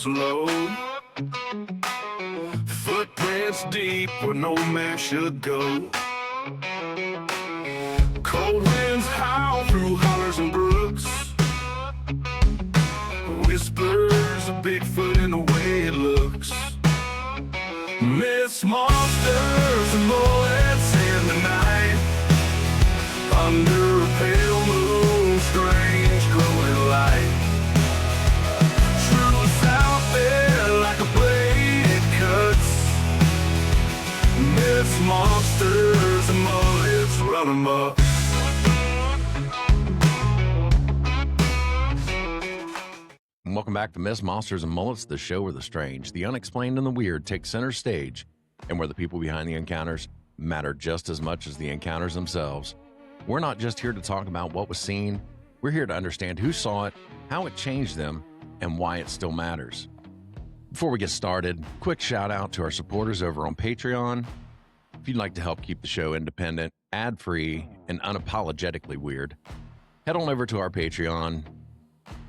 slow. Footprints deep where no man should go. Cold winds howl through hollers and brooks. Whispers of Bigfoot in the way it looks. Myths, monsters, and mullets in the night. Under a pale moon, strange glowing light. Truth's out there like a blade it cuts. Myths, monsters, and mullets run amok. Welcome back to Myths, Monsters, and Mullets, the show where the strange, the unexplained, and the weird take center stage, and where the people behind the encounters matter just as much as the encounters themselves. We're not just here to talk about what was seen, we're here to understand who saw it, how it changed them, and why it still matters. Before we get started, quick shout out to our supporters over on Patreon. If you'd like to help keep the show independent, ad-free, and unapologetically weird, head on over to our Patreon.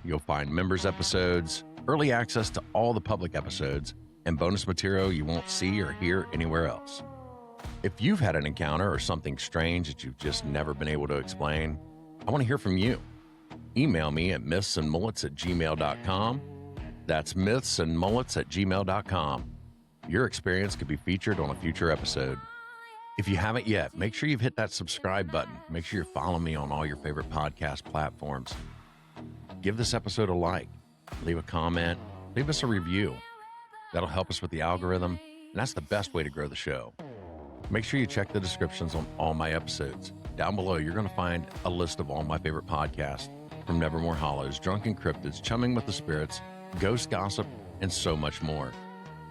You'll find members episodes, early access to all the public episodes, and bonus material you won't see or hear anywhere else. If you've had an encounter or something strange that you've just never been able to explain, I want to hear from you. Email me at mythsandmullets@gmail.com. That's mythsandmullets@gmail.com. Your experience could be featured on a future episode. If you haven't yet, make sure you've hit that subscribe button. Make sure you're following me on all your favorite podcast platforms. Give this episode a like, leave a comment, leave us a review. That'll help us with the algorithm, and that's the best way to grow the show. Make sure you check the descriptions on all my episodes. Down below, you're going to find a list of all my favorite podcasts, from Nevermore Hollows, Drunken Cryptids, Chumming with the Spirits, Ghost Gossip, and so much more.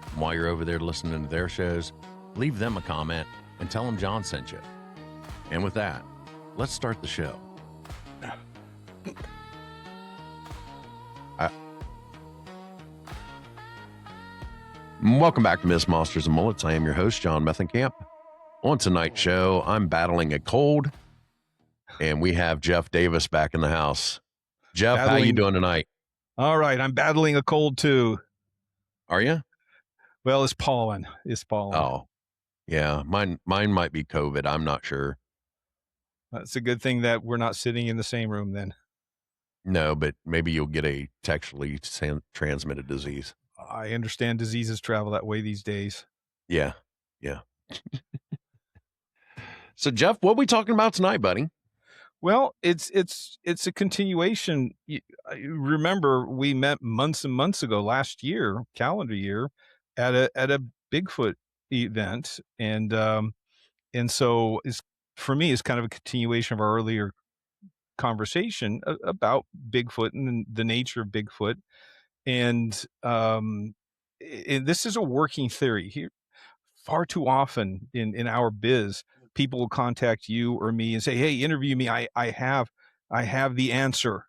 And while you're over there listening to their shows, leave them a comment and tell them John sent you. And with that, let's start the show. Welcome back to Myths, Monsters, and Mullets. I am your host, John Methencamp. On tonight's show, I'm battling a cold, and we have Jeff Davis back in the house. Jeff, how you doing tonight? All right, I'm battling a cold too. Are you? Well, it's pollen. Oh, yeah. Mine might be COVID. I'm not sure. It's a good thing that we're not sitting in the same room then. No, but maybe you'll get a sexually transmitted disease. I understand diseases travel that way these days. Yeah. So, Jeff, what are we talking about tonight, buddy? Well, it's a continuation. Remember, we met months and months ago, last year, calendar year, at a Bigfoot event, and so for me, it's kind of a continuation of our earlier conversation about Bigfoot and the nature of Bigfoot. And this is a working theory here. Far too often in our biz, people will contact you or me and say, "Hey, interview me. I have the answer.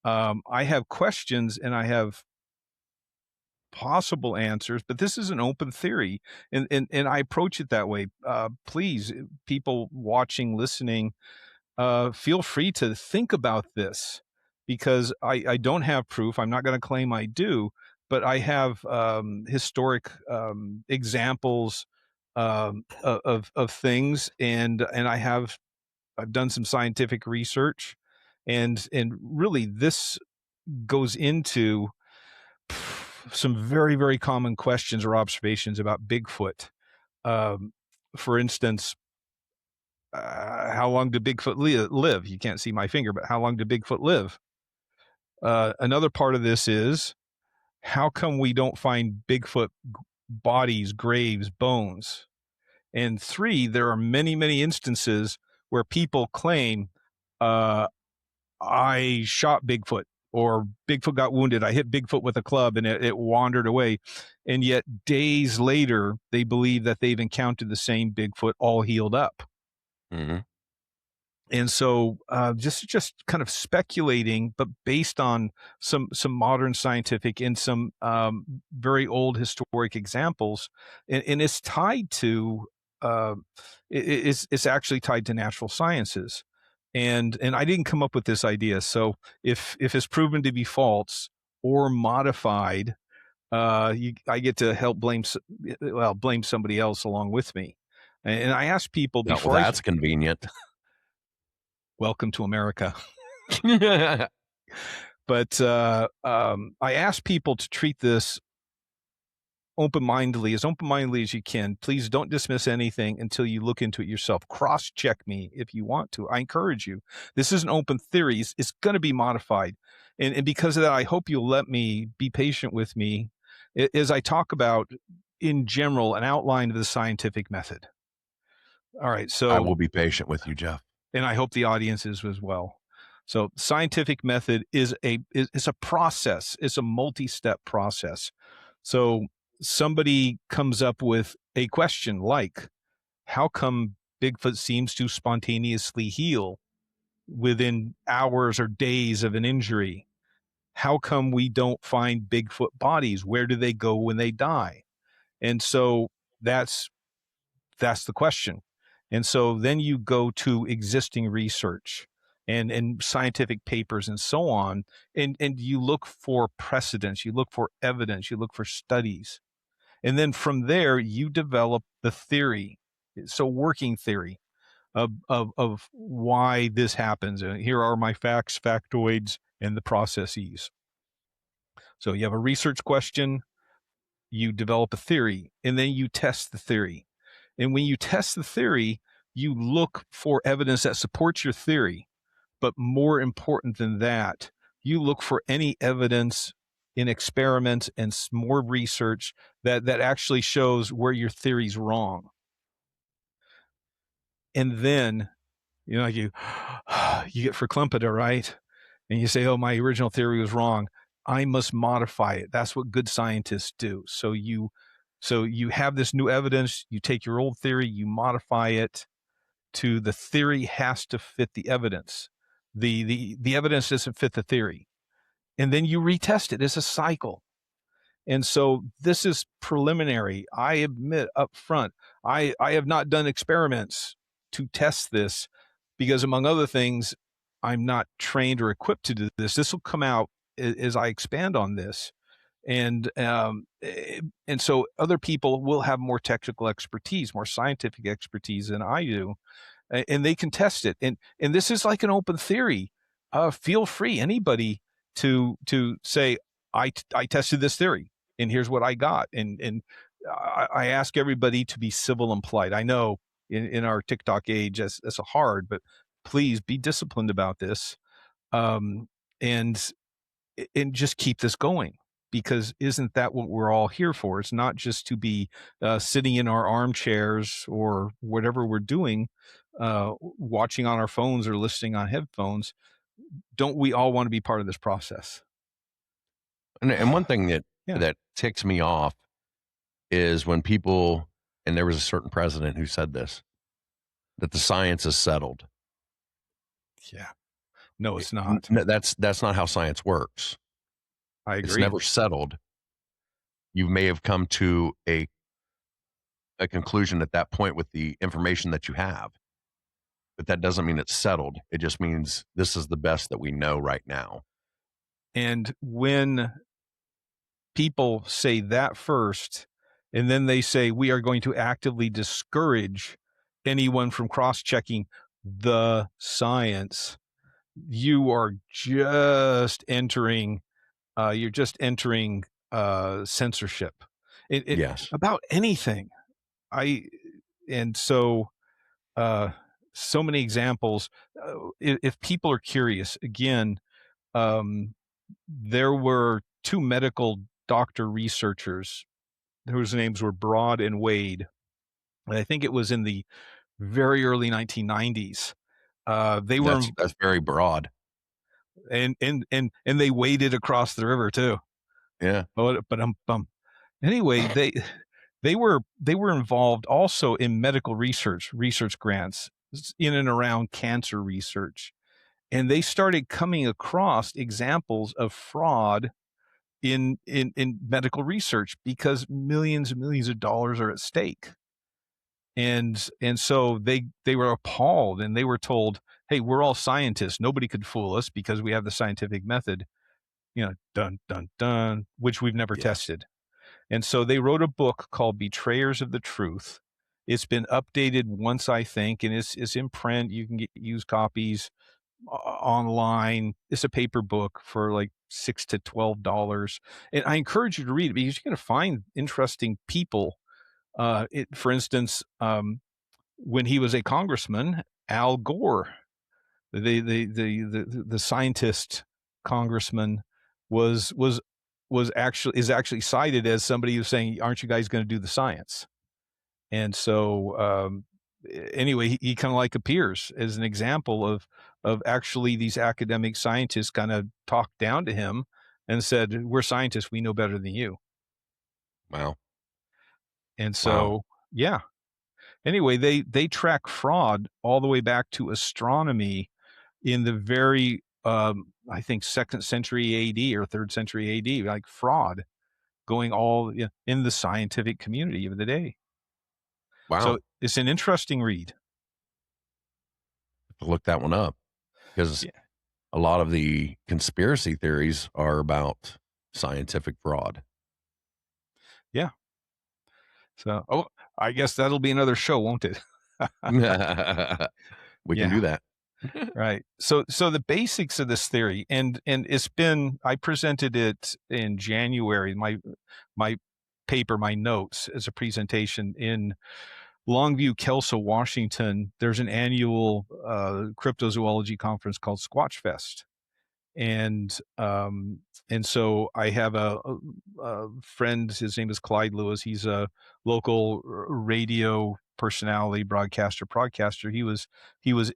I have questions and I have possible answers, but this is an open theory." And I approach it that way. Please, people watching, listening, feel free to think about this. Because I don't have proof. I'm not going to claim I do, but I have historic examples of things, and I've done some scientific research, and really this goes into some very, very common questions or observations about Bigfoot. For instance, how long did Bigfoot live? You can't see my finger, but how long did Bigfoot live? Another part of this is, how come we don't find Bigfoot bodies, graves, bones? And 3, there are many, many instances where people claim, I shot Bigfoot, or Bigfoot got wounded. I hit Bigfoot with a club and it wandered away. And yet days later, they believe that they've encountered the same Bigfoot all healed up. Mm-hmm. And so just kind of speculating, but based on some modern scientific and some very old historic examples, and it's tied to it's actually tied to natural sciences. And I didn't come up with this idea. So if it's proven to be false or modified I get to help blame somebody else along with me. And I ask people Well, before that's convenient. welcome to America. But I ask people to treat this open-mindedly as you can. Please don't dismiss anything until you look into it yourself. Cross-check me if you want to. I encourage you. This is an open theory. It's going to be modified. And because of that, I hope you'll let me be patient with me as I talk about, in general, an outline of the scientific method. All right. So I will be patient with you, Jeff. And I hope the audience is as well. So scientific method is a process. It's a multi-step process. So somebody comes up with a question like, how come Bigfoot seems to spontaneously heal within hours or days of an injury? How come we don't find Bigfoot bodies? Where do they go when they die? And so that's the question. And so then you go to existing research and scientific papers and so on, and you look for precedents, you look for evidence, you look for studies. And then from there, you develop the theory. So working theory of why this happens. And here are my facts, factoids, and the processes. So you have a research question, you develop a theory, and then you test the theory. And when you test the theory, you look for evidence that supports your theory. But more important than that, you look for any evidence in experiments and more research that actually shows where your theory's wrong. And then, like you get verklempt, right? And you say, oh, my original theory was wrong. I must modify it. That's what good scientists do. So you have this new evidence, you take your old theory, you modify it to the theory has to fit the evidence. The evidence doesn't fit the theory. And then you retest it. It's a cycle. And so this is preliminary. I admit up front, I have not done experiments to test this because, among other things, I'm not trained or equipped to do this. This will come out as I expand on this. And so other people will have more technical expertise, more scientific expertise than I do, and they can test it. And this is like an open theory. Feel free, anybody, to say, I tested this theory, and here's what I got. And I ask everybody to be civil and polite. I know in our TikTok age, that's hard, but please be disciplined about this, and just keep this going. Because isn't that what we're all here for? It's not just to be sitting in our armchairs or whatever we're doing, watching on our phones or listening on headphones. Don't we all want to be part of this process? And one thing that ticks me off is when people, and there was a certain president who said this, that the science is settled. Yeah. No, it's not. That's not how science works. I agree. It's never settled. You may have come to a conclusion at that point with the information that you have, but that doesn't mean it's settled. It just means this is the best that we know right now. And when people say that first, and then they say, we are going to actively discourage anyone from cross-checking the science, you are just entering censorship. Yes. About anything. So many examples. If people are curious, again, there were two medical doctor researchers whose names were Broad and Wade. And I think it was in the very early 1990s. That's very broad. And they waded across the river too. Yeah. But anyway, they were involved also in medical research grants in and around cancer research. And they started coming across examples of fraud in medical research because millions and millions of dollars are at stake. And so they were appalled, and they were told, hey, we're all scientists. Nobody could fool us because we have the scientific method, dun, dun, dun, which we've never tested. And so they wrote a book called Betrayers of the Truth. It's been updated once, I think, and it's in print. You can get used copies online. It's a paper book for like $6 to $12. And I encourage you to read it because you're going to find interesting people. For instance, when he was a congressman, Al Gore, the scientist congressman, is actually cited as somebody who's saying, "Aren't you guys going to do the science?" And so anyway, he kind of like appears as an example of actually these academic scientists kind of talked down to him and said, "We're scientists, we know better than you." Wow. And so, yeah. Anyway, they track fraud all the way back to astronomy in the very, I think, 2nd century AD or 3rd century AD, like fraud going all in the scientific community of the day. Wow. So it's an interesting read. Look that one up, because a lot of the conspiracy theories are about scientific fraud. Yeah. So, I guess that'll be another show, won't it? We can do that. Right. So the basics of this theory, and I presented it in January, my paper, my notes, as a presentation in Longview, Kelso, Washington. There's an annual cryptozoology conference called Squatch Fest. And so I have a friend, his name is Clyde Lewis. He's a local radio personality, broadcaster. He was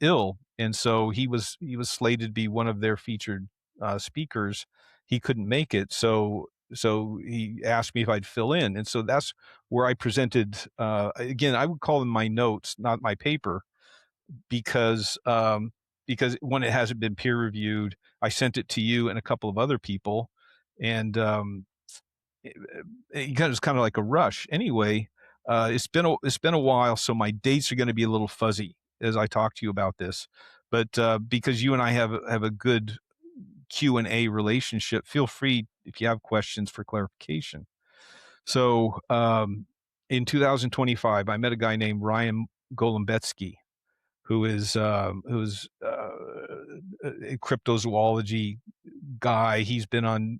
ill. And so he was slated to be one of their featured speakers. He couldn't make it. So he asked me if I'd fill in. And so that's where I presented, again, I would call them my notes, not my paper, because when it hasn't been peer reviewed, I sent it to you and a couple of other people, and it was kind of like a rush. Anyway, it's been a while, so my dates are going to be a little fuzzy as I talk to you about this. But because you and I have a good Q&A relationship, feel free if you have questions for clarification. So in 2025, I met a guy named Ryan Golombetsky, who's a cryptozoology guy. He's been on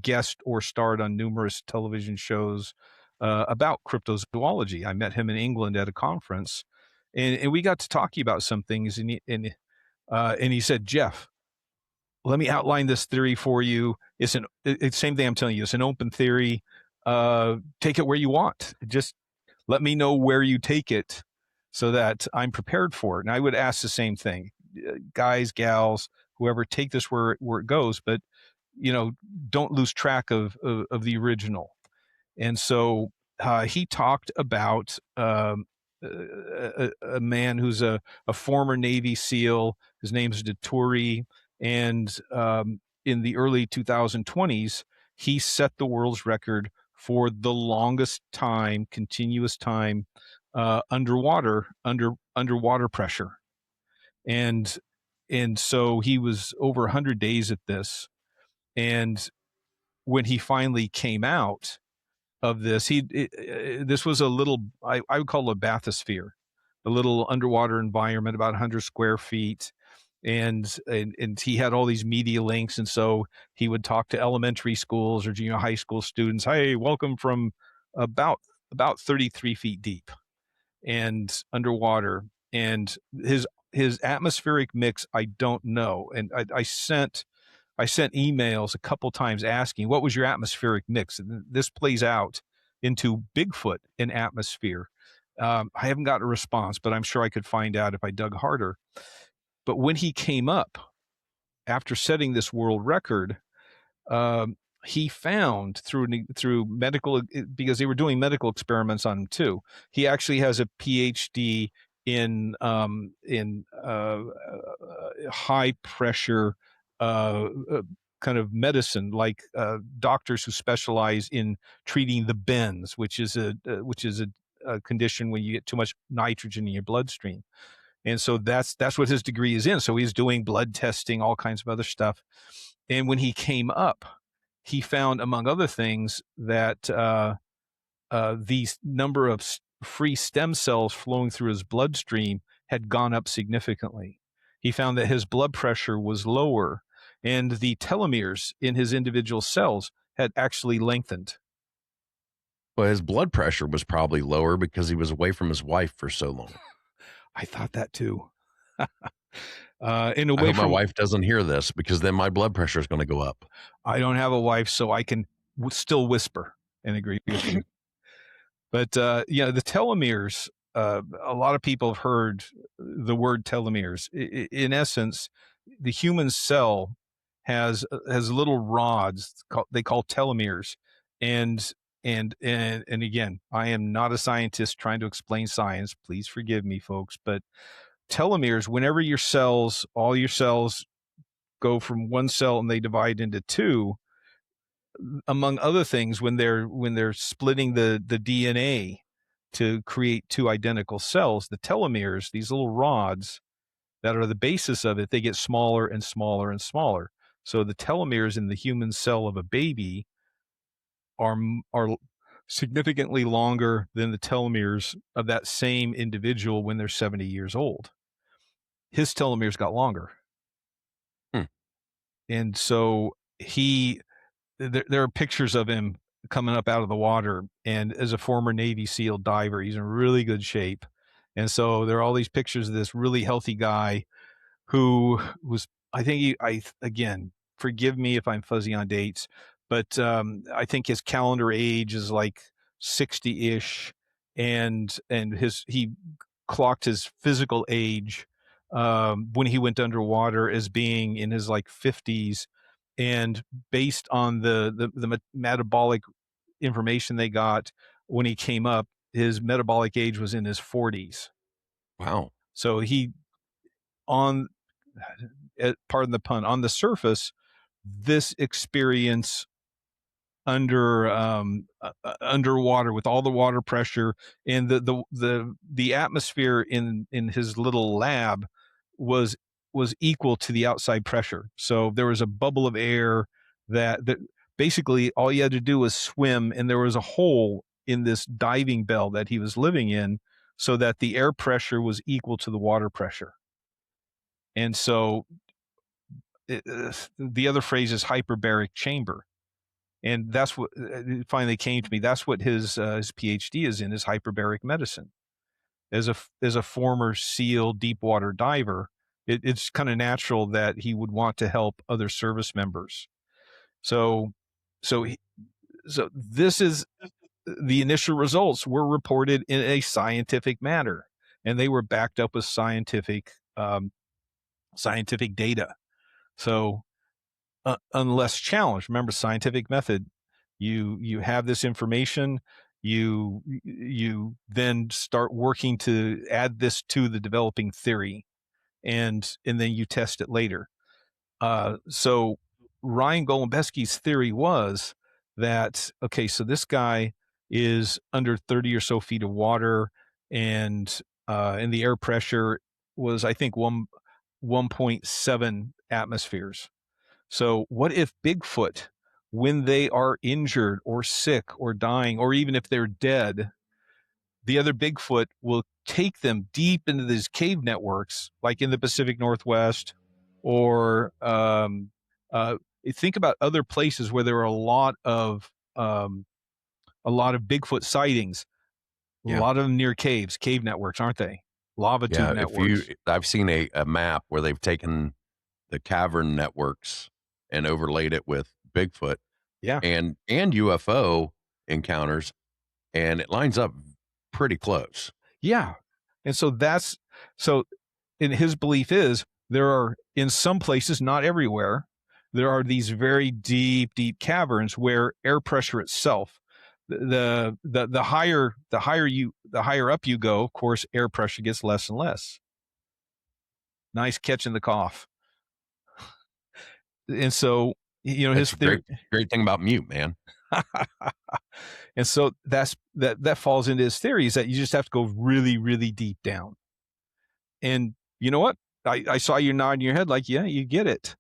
guest or starred on numerous television shows about cryptozoology. I met him in England at a conference, and we got to talking about some things. And he said, "Jeff, let me outline this theory for you. It's the same thing I'm telling you. It's an open theory. Take it where you want. Just let me know where you take it, so that I'm prepared for it." And I would ask the same thing, guys, gals, whoever, take this where it goes, but don't lose track of the original. And so he talked about a man who's a former Navy SEAL. His name's Daturi, and in the early 2020s, he set the world's record for the longest time, continuous time, underwater pressure. And so he was over 100 days at this. And when he finally came out of this, this was a little, I would call it a bathysphere, a little underwater environment, about 100 square feet. And he had all these media links. And so he would talk to elementary schools or junior high school students. "Hey, welcome from about 33 feet deep and underwater." And his atmospheric mix, I don't know. And I sent emails a couple times asking, "What was your atmospheric mix?" And this plays out into Bigfoot in atmosphere. I haven't got a response, but I'm sure I could find out if I dug harder. But when he came up after setting this world record, he found through medical, because they were doing medical experiments on him too. He actually has a PhD in high pressure kind of medicine, like doctors who specialize in treating the bends, which is a condition when you get too much nitrogen in your bloodstream. And so that's what his degree is in. So he's doing blood testing, all kinds of other stuff. And when he came up, he found, among other things, that the number of free stem cells flowing through his bloodstream had gone up significantly. He found that his blood pressure was lower, and the telomeres in his individual cells had actually lengthened. Well, his blood pressure was probably lower because he was away from his wife for so long. I thought that too. I hope my wife doesn't hear this, because then my blood pressure is going to go up. I don't have a wife, so I can still whisper and agree with you. But the telomeres, a lot of people have heard the word telomeres. In essence, the human cell has little rods they call telomeres, and again, I am not a scientist trying to explain science. Please forgive me, folks, but telomeres, whenever all your cells go from one cell and they divide into two, among other things, when they're splitting the DNA to create two identical cells, the telomeres, these little rods that are the basis of it, they get smaller and smaller and smaller. So the telomeres in the human cell of a baby are significantly longer than the telomeres of that same individual when they're 70 years old. His telomeres got longer. And so there are pictures of him coming up out of the water, and as a former Navy SEAL diver, he's in really good shape. And so there are all these pictures of this really healthy guy who was, I think again, forgive me if I'm fuzzy on dates, but I think his calendar age is like 60-ish, and he clocked his physical age when he went underwater as being in his like 50s, and based on the metabolic information they got when he came up, his metabolic age was in his 40s. Wow. So pardon the pun, on the surface, this experience underwater with all the water pressure and the atmosphere in his little lab was equal to the outside pressure. So there was a bubble of air that basically all you had to do was swim, and there was a hole in this diving bell that he was living in, so that the air pressure was equal to the water pressure. And so the other phrase is hyperbaric chamber. And that's what it finally came to me. That's what his PhD is in, is hyperbaric medicine. As a former SEAL deep water diver, it's kind of natural that he would want to help other service members. So this is the initial results were reported in a scientific manner, and they were backed up with scientific data. So unless challenged, remember, scientific method, you have this information, you then start working to add this to the developing theory, and then you test it later. So Ryan Golombesky's theory was that, okay, so this guy is under 30 or so feet of water, and the air pressure was, I think, 1.7 atmospheres. So what if Bigfoot, when they are injured or sick or dying, or even if they're dead, the other Bigfoot will take them deep into these cave networks, like in the Pacific Northwest, or think about other places where there are a lot of Bigfoot sightings. Yeah. A lot of them near cave networks, aren't they? Lava tube networks. I've seen a map where they've taken the cavern networks and overlaid it with Bigfoot, and UFO encounters, and it lines up pretty close. Yeah. And so and his belief is there are, in some places, not everywhere, there are these very deep caverns where air pressure itself, the higher up you go, of course, air pressure gets less and less. Nice catching the cough. And so, his theory, great thing about mute, man. And so that falls into his theory, is that you just have to go really, really deep down. And you know what? I saw you nodding your head like, yeah, you get it.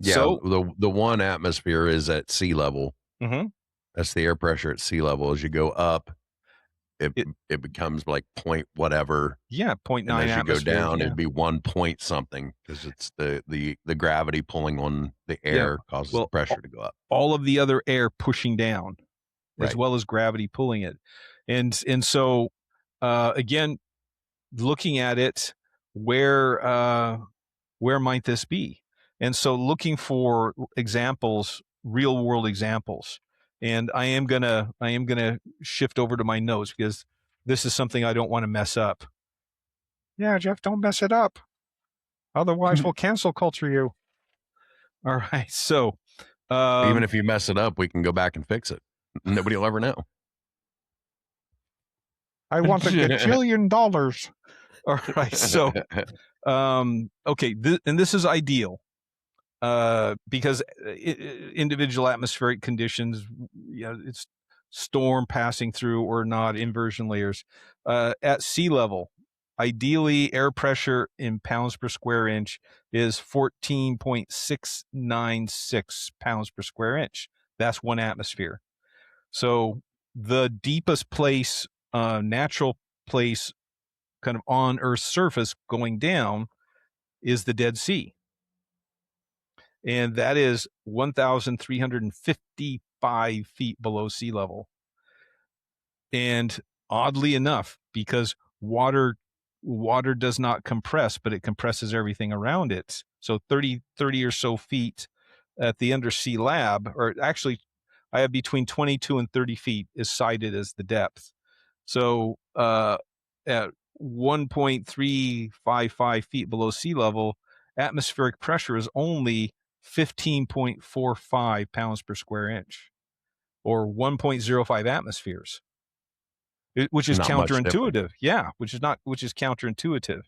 So the one atmosphere is at sea level. Mm-hmm. That's the air pressure at sea level. As you go up, it becomes like point whatever. Yeah, 0.9 And as you go atmospheres. down, Yeah. it'd be 1 point something, because it's the gravity pulling on the air causes the Well, pressure to go up. all of the other air pushing down, as Right. well as gravity pulling it. And so, again, looking at it, where might this be? And so looking for examples, real world examples. And I am gonna shift over to my notes, because this is something I don't want to mess up. Yeah, Jeff, don't mess it up. Otherwise we'll cancel culture you. All right. So Even if you mess it up, we can go back and fix it. Nobody will ever know. I want $1 gajillion. All right. So, okay. And this is ideal, because individual atmospheric conditions, it's storm passing through or not, inversion layers, at sea level. Ideally, air pressure in pounds per square inch is 14.696 pounds per square inch. That's 1 atmosphere. So the deepest place, natural place, kind of on Earth's surface going down, is the Dead Sea. And that is 1,355 feet below sea level. And oddly enough, because water does not compress, but it compresses everything around it. So 30 or so feet at the undersea lab, or actually I have between 22 and 30 feet is cited as the depth. So at 1.355 feet below sea level, atmospheric pressure is only 15.45 pounds per square inch, or 1.05 atmospheres. Which is counterintuitive. Yeah, which is counterintuitive.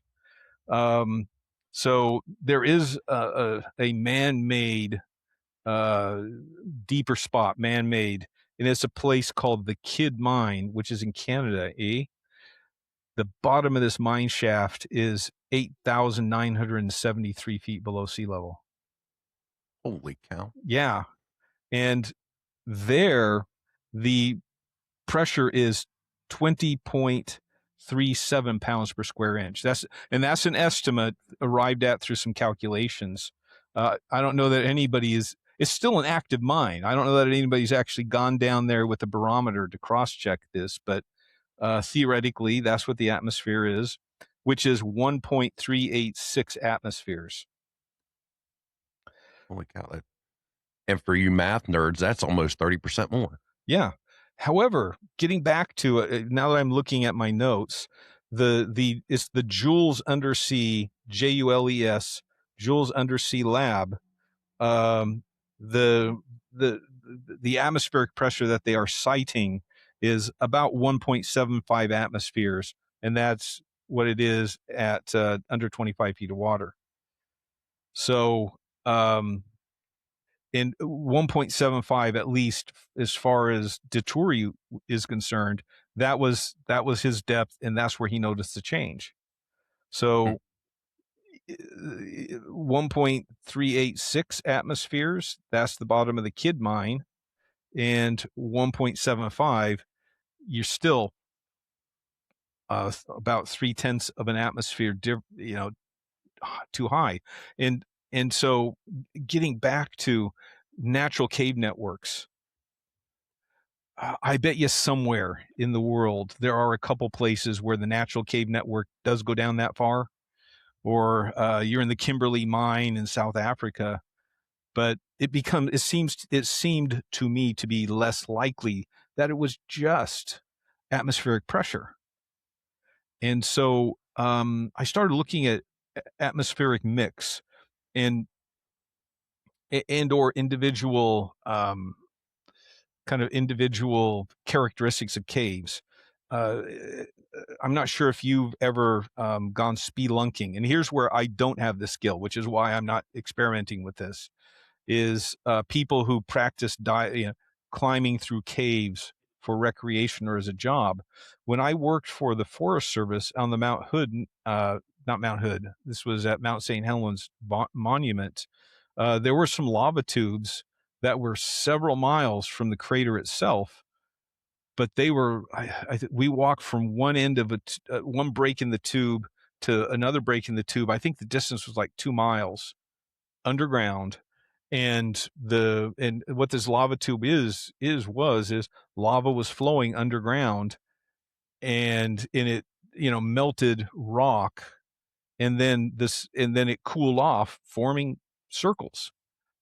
So there is a man-made, deeper spot, man-made, and it's a place called the Kidd Mine, which is in Canada. The bottom of this mine shaft is 8,973 feet below sea level. Holy cow! Yeah, and there the pressure is 20.37 pounds per square inch. That's an estimate arrived at through some calculations. I don't know that it's still an active mine. I don't know that anybody's actually gone down there with a barometer to cross-check this, but theoretically, that's what the atmosphere is, which is 1.386 atmospheres. Holy cow! And for you math nerds, that's almost 30% more. Yeah. However, getting back to it, now that I'm looking at my notes, it's the Jules Undersea, JULES, Jules Undersea Lab. The atmospheric pressure that they are citing is about 1.75 atmospheres, and that's what it is at under 25 feet of water. So, in 1.75, at least as far as Deturi is concerned, that was his depth, and that's where he noticed the change. So 1.386 atmospheres, that's the bottom of the Kidd Mine, and 1.75, you're still about 0.3 of an atmosphere, too high. And so getting back to natural cave networks, I bet you somewhere in the world there are a couple places where the natural cave network does go down that far, or you're in the Kimberley mine in South Africa, but it seemed to me to be less likely that it was just atmospheric pressure. And so I started looking at atmospheric mix and or individual kind of individual characteristics of caves. I'm not sure if you've ever gone spelunking, and here's where I don't have the skill, which is why I'm not experimenting with this, is people who practice climbing through caves for recreation or as a job. When I worked for the Forest Service on the Mount Hood, not Mount Hood, this was at Mount St. Helens Monument, there were some lava tubes that were several miles from the crater itself. But they were, we walked from one end of one break in the tube to another break in the tube. I think the distance was like 2 miles underground. And what this lava tube is lava was flowing underground, and in it, melted rock, and then it cooled off, forming circles.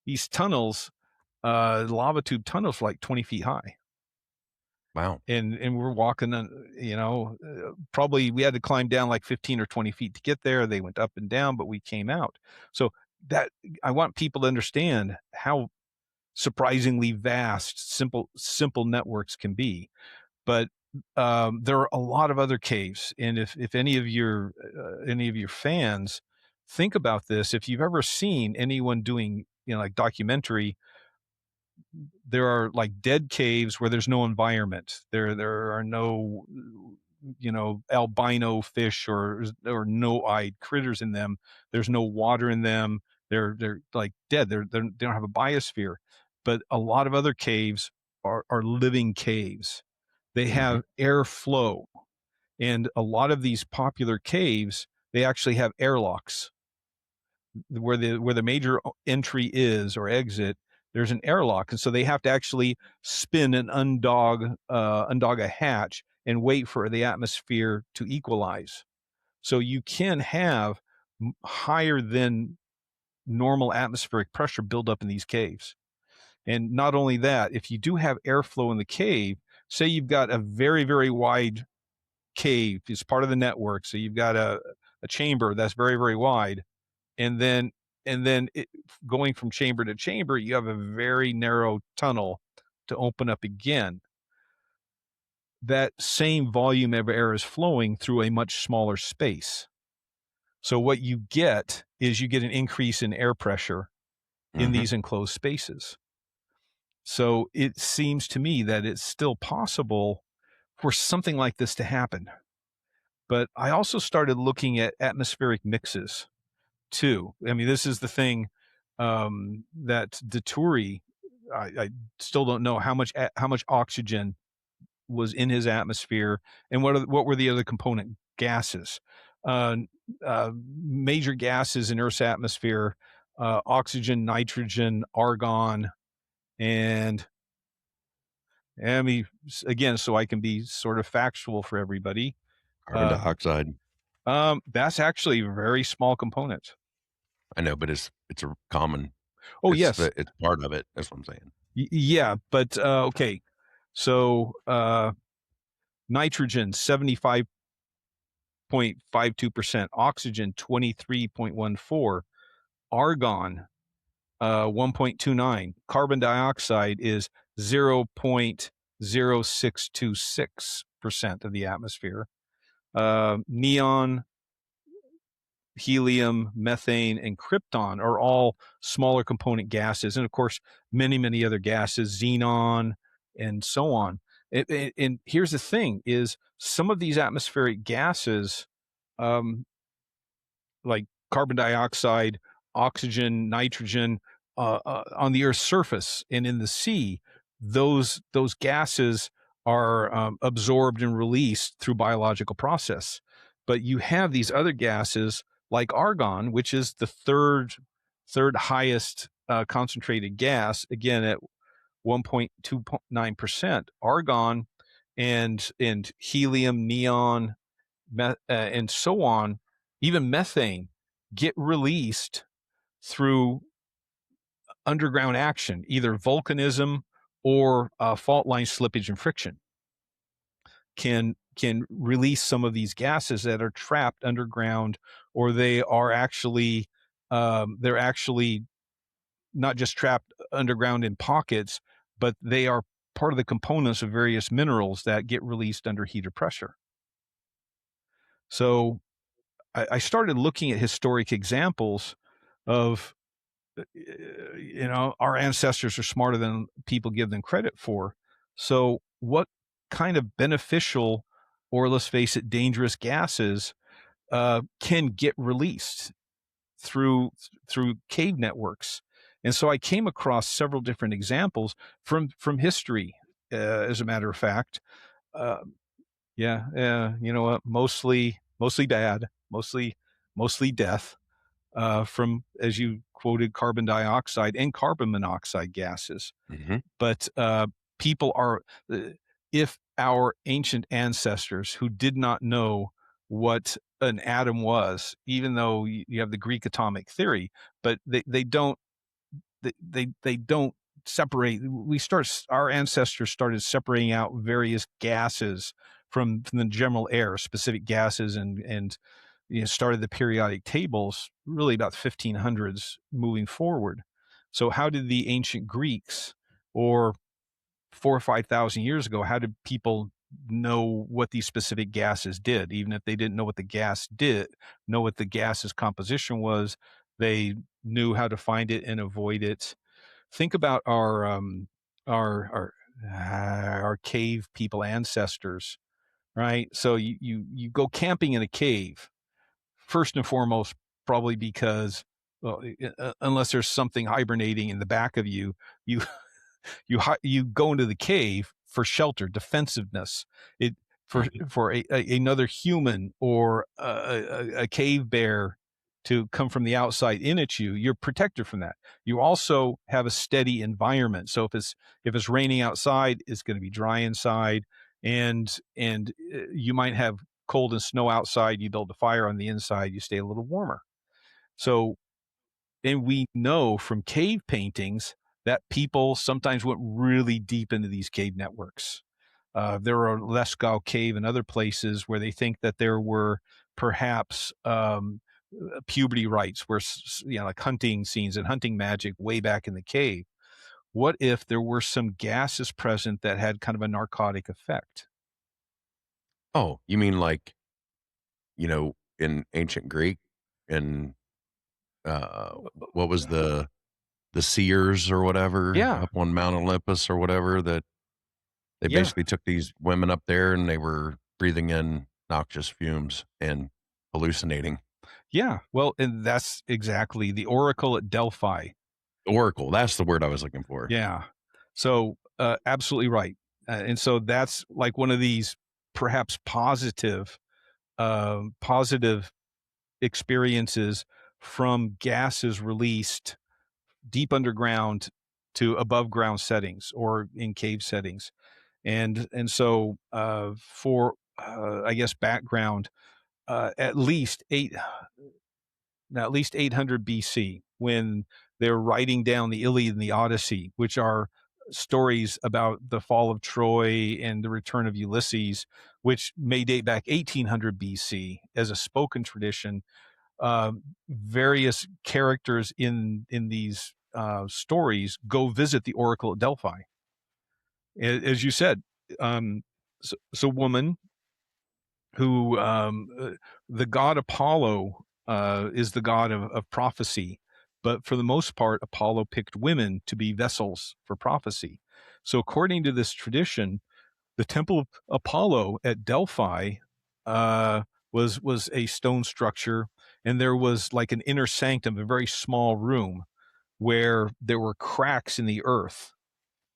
These tunnels, lava tube tunnels, were like 20 feet high. Wow. And we're walking on, probably we had to climb down like 15 or 20 feet to get there. They went up and down, but we came out. So that, I want people to understand how surprisingly vast simple networks can be. But there are a lot of other caves, and if any of your fans think about this, if you've ever seen anyone doing, like documentary, there are like dead caves where there's no environment. There are no, albino fish or no-eyed critters in them. There's no water in them. They're like dead. They don't have a biosphere. But a lot of other caves are living caves. They have airflow, and a lot of these popular caves, they actually have airlocks where the major entry is or exit. There's an airlock, and so they have to actually spin and undog a hatch and wait for the atmosphere to equalize. So you can have higher than normal atmospheric pressure build up in these caves. And not only that, if you do have airflow in the cave, say you've got a very, very wide cave, it's part of the network. So you've got a chamber that's very, very wide. And then going from chamber to chamber, you have a very narrow tunnel to open up again. That same volume of air is flowing through a much smaller space. So what you get is an increase in air pressure in these enclosed spaces. So it seems to me that it's still possible for something like this to happen. But I also started looking at atmospheric mixes too. I mean, this is the thing that Deturi, I still don't know how much oxygen was in his atmosphere, and what were the other component gases. Major gases in Earth's atmosphere: oxygen, nitrogen, argon, and I mean, again, so I can be sort of factual for everybody. Carbon dioxide. That's actually a very small component. I know, but it's a common. Oh, it's yes. it's part of it. That's what I'm saying. Yeah, but okay. So nitrogen 75.52%, oxygen 23.14%, argon 1.29%, carbon dioxide is 0.0626% of the atmosphere. Neon, helium, methane, and krypton are all smaller component gases, and of course many other gases, xenon, and so on. And here's the thing: is some of these atmospheric gases, like carbon dioxide, oxygen, nitrogen, on the Earth's surface and in the sea, those gases are absorbed and released through biological process. But you have these other gases like argon, which is the third highest concentrated gas, again at 1.29%. Argon and helium, neon, and so on, even methane, get released through underground action, either volcanism or fault line slippage and friction. Can release some of these gases that are trapped underground, or they are actually not just trapped underground in pockets, but they are part of the components of various minerals that get released under heat or pressure. So I started looking at historic examples of, our ancestors are smarter than people give them credit for. So what kind of beneficial, or let's face it, dangerous gases can get released through cave networks? And so I came across several different examples from history, as a matter of fact. Uh, yeah, you know what? Mostly bad, mostly death, from, as you quoted, carbon dioxide and carbon monoxide gases. Hmm. But people are, uh, if our ancient ancestors who did not know what an atom was, even though you have the Greek atomic theory, but they don't they don't separate. Our ancestors started separating out various gases from the general air, specific gases, and started the periodic tables really about 1500s moving forward. So how did the ancient Greeks, or 4 or 5 thousand years ago, how did people know what these specific gases did? Even if they didn't know what the gas did, know what the gas's composition was, they knew how to find it and avoid it. Think about our our cave people ancestors, right? So you go camping in a cave first and foremost, probably because, well, unless there's something hibernating in the back of you, you you go into the cave for shelter, defensiveness. It for another human or a cave bear to come from the outside in at you, you're protected from that. You also have a steady environment. So if it's raining outside, it's going to be dry inside, and you might have cold and snow outside. You build a fire on the inside. You stay a little warmer. So, and we know from cave paintings that people sometimes went really deep into these cave networks. There are Lescau Cave and other places where they think that there were perhaps puberty rites, where like hunting scenes and hunting magic way back in the cave. What if there were some gases present that had kind of a narcotic effect? Oh, you mean like, in ancient Greek, and uh, what was the seers or whatever Yeah, up on Mount Olympus or whatever, that they yeah, basically took these women up there and they were breathing in noxious fumes and hallucinating. yeah. Well, and that's exactly the Oracle at Delphi. Oracle, that's the word I was looking for. Yeah. So, absolutely right. And so that's like one of these perhaps positive experiences from gases released deep underground to above ground settings or in cave settings. And so, for, I guess, background, at least now at least 800 BC, when they're writing down the Iliad and the Odyssey, which are stories about the fall of Troy and the return of Ulysses, which may date back 1800 BC as a spoken tradition. Various characters in these stories go visit the Oracle at Delphi. As you said, so woman who, the god Apollo, is the god of prophecy, but for the most part, Apollo picked women to be vessels for prophecy. So, according to this tradition, the temple of Apollo at Delphi was a stone structure, and there was like an inner sanctum, a very small room where there were cracks in the earth,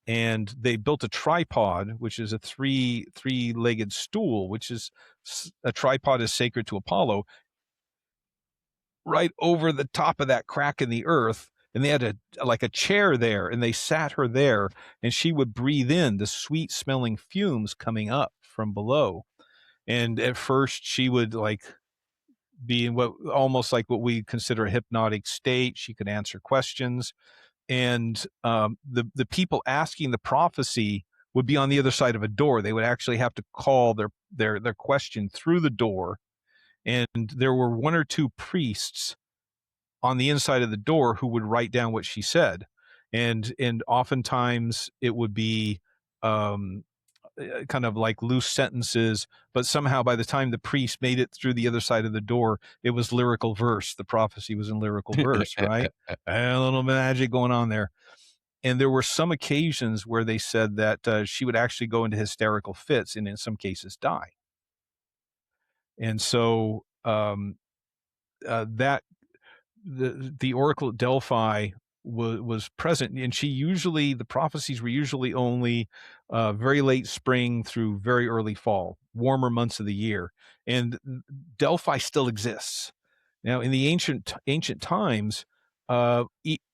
and they built a tripod, which is a three-legged stool, which is a tripod is sacred to Apollo, right over the top of that crack in the earth. And they had like a chair there, and they sat her there, and she would breathe in the sweet smelling fumes coming up from below. And at first she would like be in what almost like what we consider a hypnotic state. She could answer questions, and the people asking the prophecy would be on the other side of a door. They would actually have to call their question through the door, and there were one or two priests on the inside of the door who would write down what she said, and oftentimes it would be um, kind of like loose sentences, but somehow by the time the priest made it through the other side of the door, it was lyrical verse. The prophecy was in lyrical verse, right? A little magic going on there. And there were some occasions where they said that she would actually go into hysterical fits and in some cases die. And so that the Oracle at Delphi was present, and the prophecies were usually only very late spring through very early fall, warmer months of the year. And Delphi still exists. Now, in the ancient times,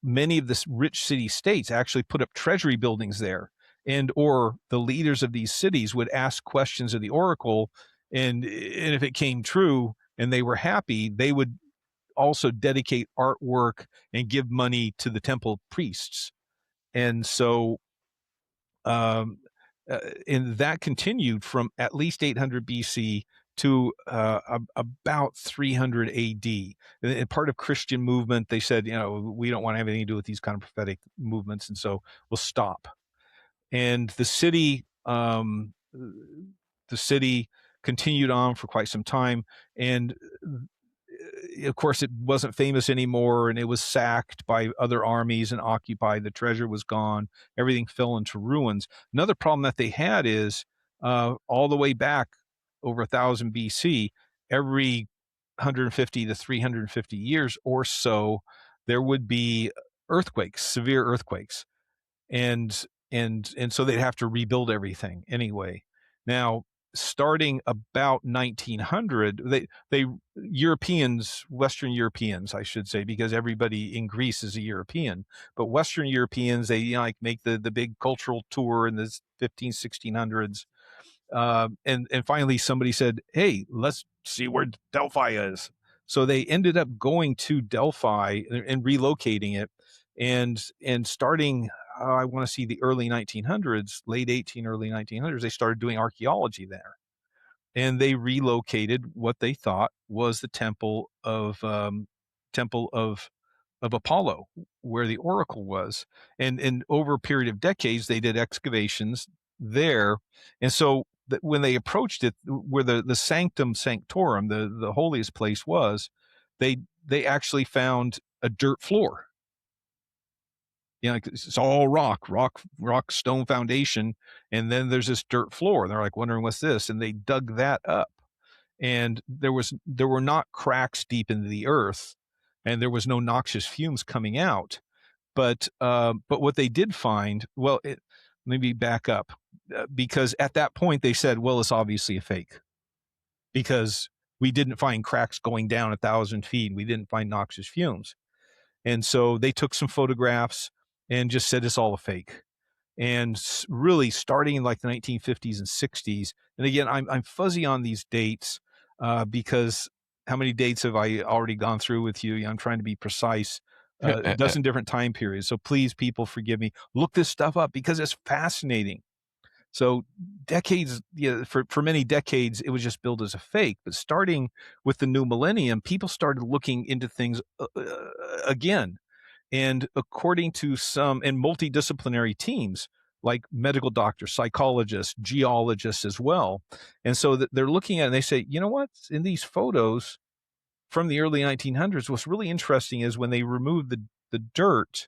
many of the rich city states actually put up treasury buildings there, and or the leaders of these cities would ask questions of the oracle, and if it came true and they were happy, they would also dedicate artwork and give money to the temple priests. And so and that continued from at least 800 BC to about 300 AD. And part of Christian movement, they said, we don't want to have anything to do with these kind of prophetic movements, and so we'll stop. And the city continued on for quite some time, and of course it wasn't famous anymore, and it was sacked by other armies and occupied. The treasure was gone. Everything fell into ruins. Another problem that they had is all the way back over 1000 BC, every 150 to 350 years or so, there would be earthquakes, severe earthquakes. And so they'd have to rebuild everything anyway. Now, starting about 1900, they Europeans, Western Europeans, I should say, because everybody in Greece is a European, but Western Europeans, they like make the big cultural tour in the 1600s. And finally somebody said, hey, let's see where Delphi is. So they ended up going to Delphi and relocating it, and starting, I want to see the early 1900s, late early 1900s, they started doing archaeology there. And they relocated what they thought was the temple of Apollo, where the oracle was. And over a period of decades, they did excavations there. And so when they approached it, where the sanctum sanctorum, the holiest place was, they actually found a dirt floor. It's all rock, stone foundation, and then there's this dirt floor. They're like wondering what's this, and they dug that up, and there were not cracks deep into the earth, and there was no noxious fumes coming out. But what they did find, let me back up, because at that point they said, well, it's obviously a fake, because we didn't find cracks going down 1,000 feet. We didn't find noxious fumes. And so they took some photographs and just said it's all a fake. And really starting in like the 1950s and 60s. And again, I'm fuzzy on these dates because how many dates have I already gone through with you? I'm trying to be precise. A dozen different time periods. So please, people, forgive me. Look this stuff up because it's fascinating. So decades, for many decades, it was just billed as a fake. But starting with the new millennium, people started looking into things again. And according to some, and multidisciplinary teams, like medical doctors, psychologists, geologists as well. And so they're looking at it and they say, you know what, in these photos from the early 1900s, what's really interesting is when they removed the dirt,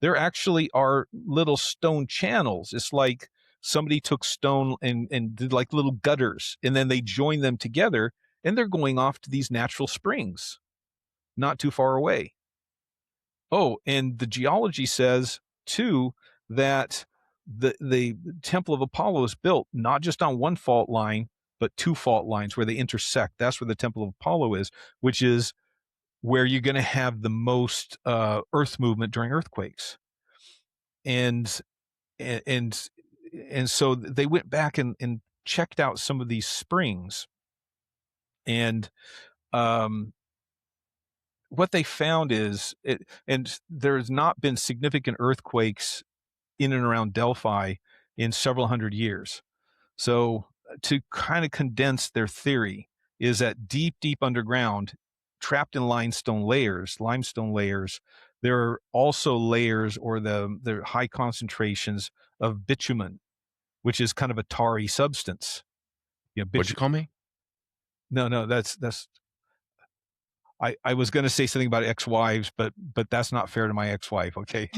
there actually are little stone channels. It's like somebody took stone and did like little gutters, and then they joined them together, and they're going off to these natural springs not too far away. Oh, and the geology says too that the Temple of Apollo is built not just on one fault line, but two fault lines where they intersect. That's where the Temple of Apollo is, which is where you're going to have the most earth movement during earthquakes. And so they went back and checked out some of these springs, and what they found is and there's not been significant earthquakes in and around Delphi in several hundred years. So to kind of condense their theory is that deep underground, trapped in limestone layers, there are also layers or the high concentrations of bitumen, which is kind of a tarry substance. What'd you call me? No, that's I was going to say something about ex-wives, but that's not fair to my ex-wife. Okay.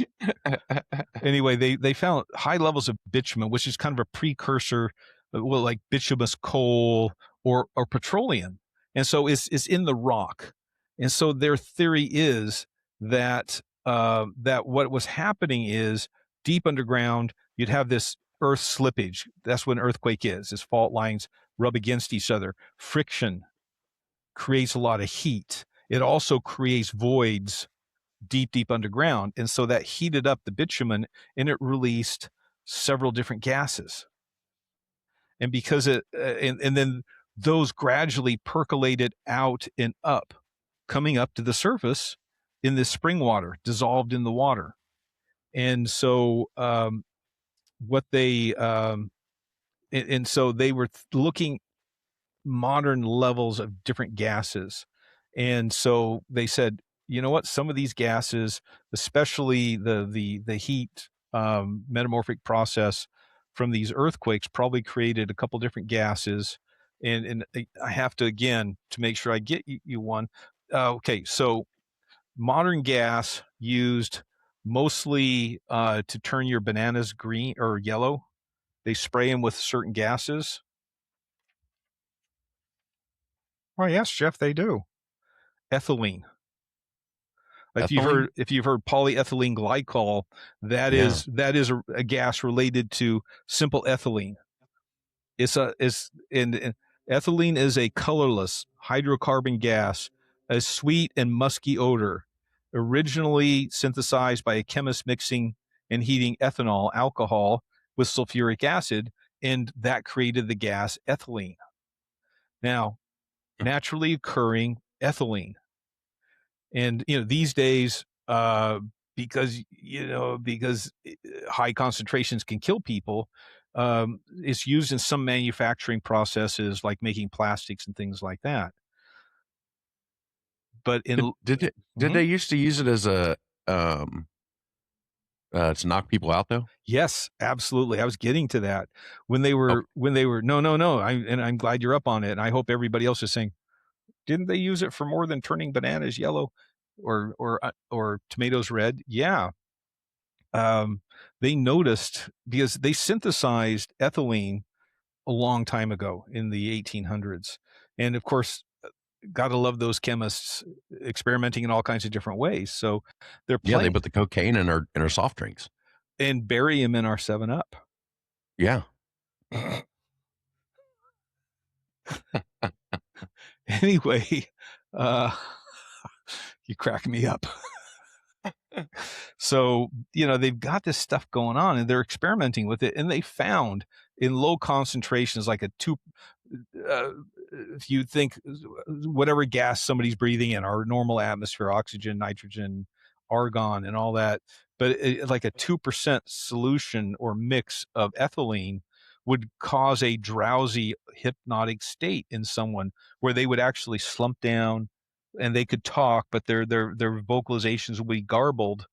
Anyway, they found high levels of bitumen, which is kind of a precursor, like bituminous coal or petroleum. And so it's in the rock. And so their theory is that that what was happening is deep underground, you'd have this earth slippage. That's what an earthquake is fault lines rub against each other. Friction creates a lot of heat. It also creates voids deep underground. And so that heated up the bitumen and it released several different gases. And because and then those gradually percolated out and up, coming up to the surface in this spring water, dissolved in the water. And so, what they, and so they were looking modern levels of different gases. And so they said, you know what, some of these gases, especially the heat, metamorphic process from these earthquakes probably created a couple different gases. And I have to, again, to make sure I get you one. Okay. So modern gas used mostly to turn your bananas green or yellow. They spray them with certain gases. Well, yes, Jeff, they do. Ethylene. Ethylene? If you've heard polyethylene glycol, that is a gas related to simple ethylene. And ethylene is a colorless hydrocarbon gas, a sweet and musky odor, originally synthesized by a chemist mixing and heating ethanol alcohol with sulfuric acid, and that created the gas ethylene. Now, naturally occurring ethylene. And, these days, because high concentrations can kill people, it's used in some manufacturing processes like making plastics and things like that. But did they used to use it as a to knock people out though? Yes, absolutely. I was getting to that when they were no. I'm glad you're up on it. And I hope everybody else is saying, didn't they use it for more than turning bananas yellow or tomatoes red? Yeah. They noticed because they synthesized ethylene a long time ago in the 1800s. And of course, gotta love those chemists experimenting in all kinds of different ways. So they're playing. Yeah, they put the cocaine in our soft drinks and bury them in our 7-Up. Yeah. Anyway, you crack me up. So, they've got this stuff going on and they're experimenting with it. And they found in low concentrations, like if you think whatever gas somebody's breathing in, our normal atmosphere, oxygen, nitrogen, argon, and all that, but like a 2% solution or mix of ethylene would cause a drowsy, hypnotic state in someone where they would actually slump down and they could talk, but their vocalizations would be garbled.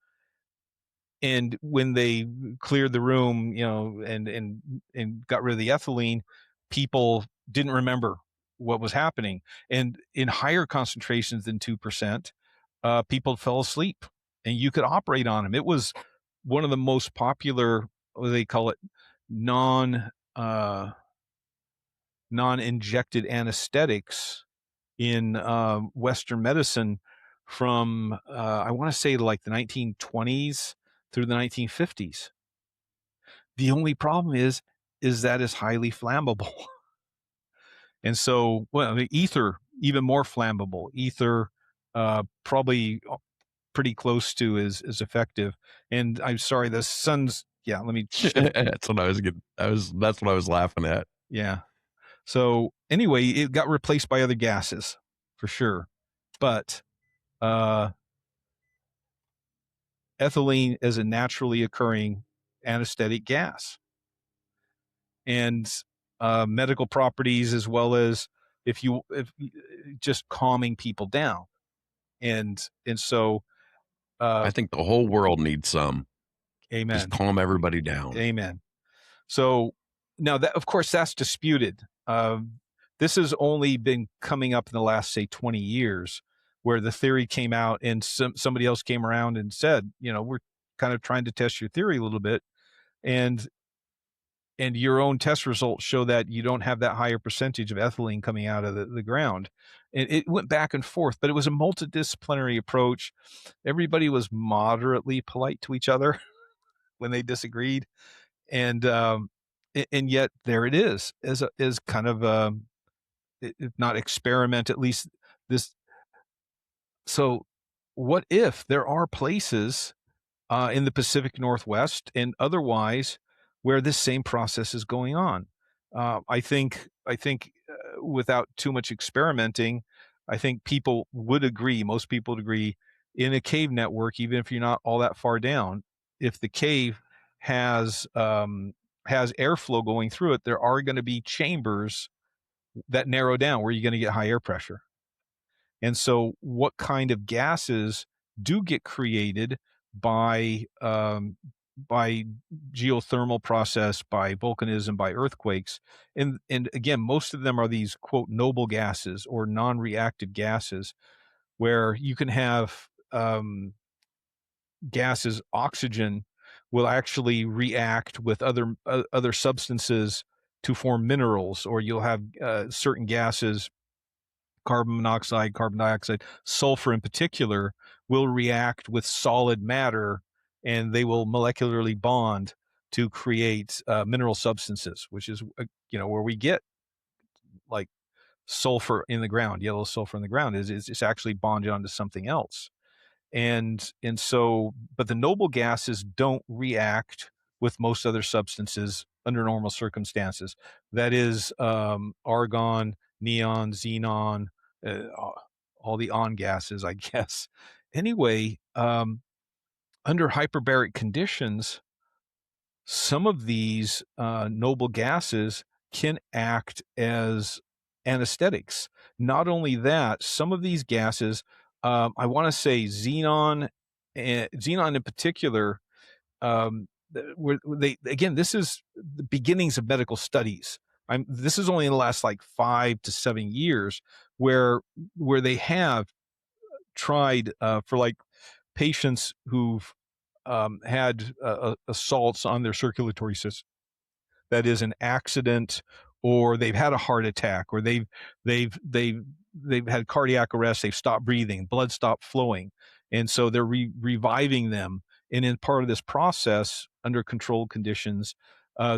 And when they cleared the room, and got rid of the ethylene, people didn't remember what was happening. And in higher concentrations than 2%, people fell asleep and you could operate on them. It was one of the most popular, what do they call it, non-injected anesthetics in Western medicine from, I want to say like the 1920s through the 1950s. The only problem is that it's highly flammable. And so, ether, even more flammable. Ether, probably pretty close to is effective. And I'm sorry, the sun's, let me. That's what I was getting. That's what I was laughing at. Yeah. So anyway, it got replaced by other gases for sure. But, ethylene is a naturally occurring anesthetic gas, and medical properties, as well as if just calming people down. And so I think the whole world needs some. Amen. Just calm everybody down. Amen. So now that, of course, that's disputed. This has only been coming up in the last, say, 20 years, where the theory came out and somebody else came around and said, we're kind of trying to test your theory a little bit. And and your own test results show that you don't have that higher percentage of ethylene coming out of the ground. And it went back and forth, but it was a multidisciplinary approach. Everybody was moderately polite to each other when they disagreed. And yet there it is as kind of if not experiment, at least this. So what if there are places in the Pacific Northwest and otherwise where this same process is going on? I think without too much experimenting, I think people would agree, most people would agree, in a cave network, even if you're not all that far down, if the cave has airflow going through it, there are going to be chambers that narrow down where you're going to get high air pressure. And so what kind of gases do get created by geothermal process, by volcanism, by earthquakes? And again, most of them are these, quote, noble gases or non-reactive gases, where you can have gases. Oxygen will actually react with other substances to form minerals, or you'll have certain gases, carbon monoxide, carbon dioxide, sulfur in particular, will react with solid matter, and they will molecularly bond to create mineral substances, which is where we get like sulfur in the ground. Yellow sulfur in the ground is it's actually bonded onto something else. And so, but the noble gases don't react with most other substances under normal circumstances. That is argon, neon, xenon, all the on gases, I guess. Anyway, under hyperbaric conditions, some of these noble gases can act as anesthetics. Not only that, some of these gases, I want to say xenon in particular, this is the beginnings of medical studies. This is only in the last like 5 to 7 years where they have tried for like patients who've had assaults on their circulatory system. That is an accident, or they've had a heart attack, or they've had cardiac arrest. They've stopped breathing, blood stopped flowing, and so they're reviving them. And in part of this process, under controlled conditions,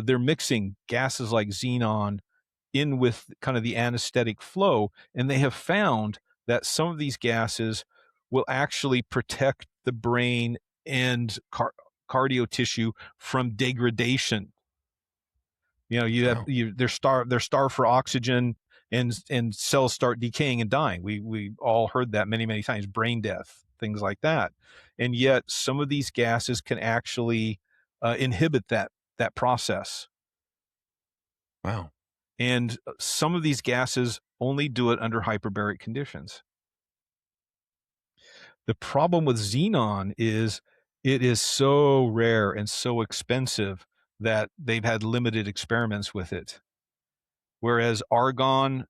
they're mixing gases like xenon in with kind of the anesthetic flow, and they have found that some of these gases will actually protect the brain and cardio tissue from degradation. They're starved for oxygen, and cells start decaying and dying. We all heard that many times, brain death, things like that. And yet some of these gases can actually inhibit that process. Wow. And some of these gases only do it under hyperbaric conditions. The problem with xenon is it is so rare and so expensive that they've had limited experiments with it. Whereas argon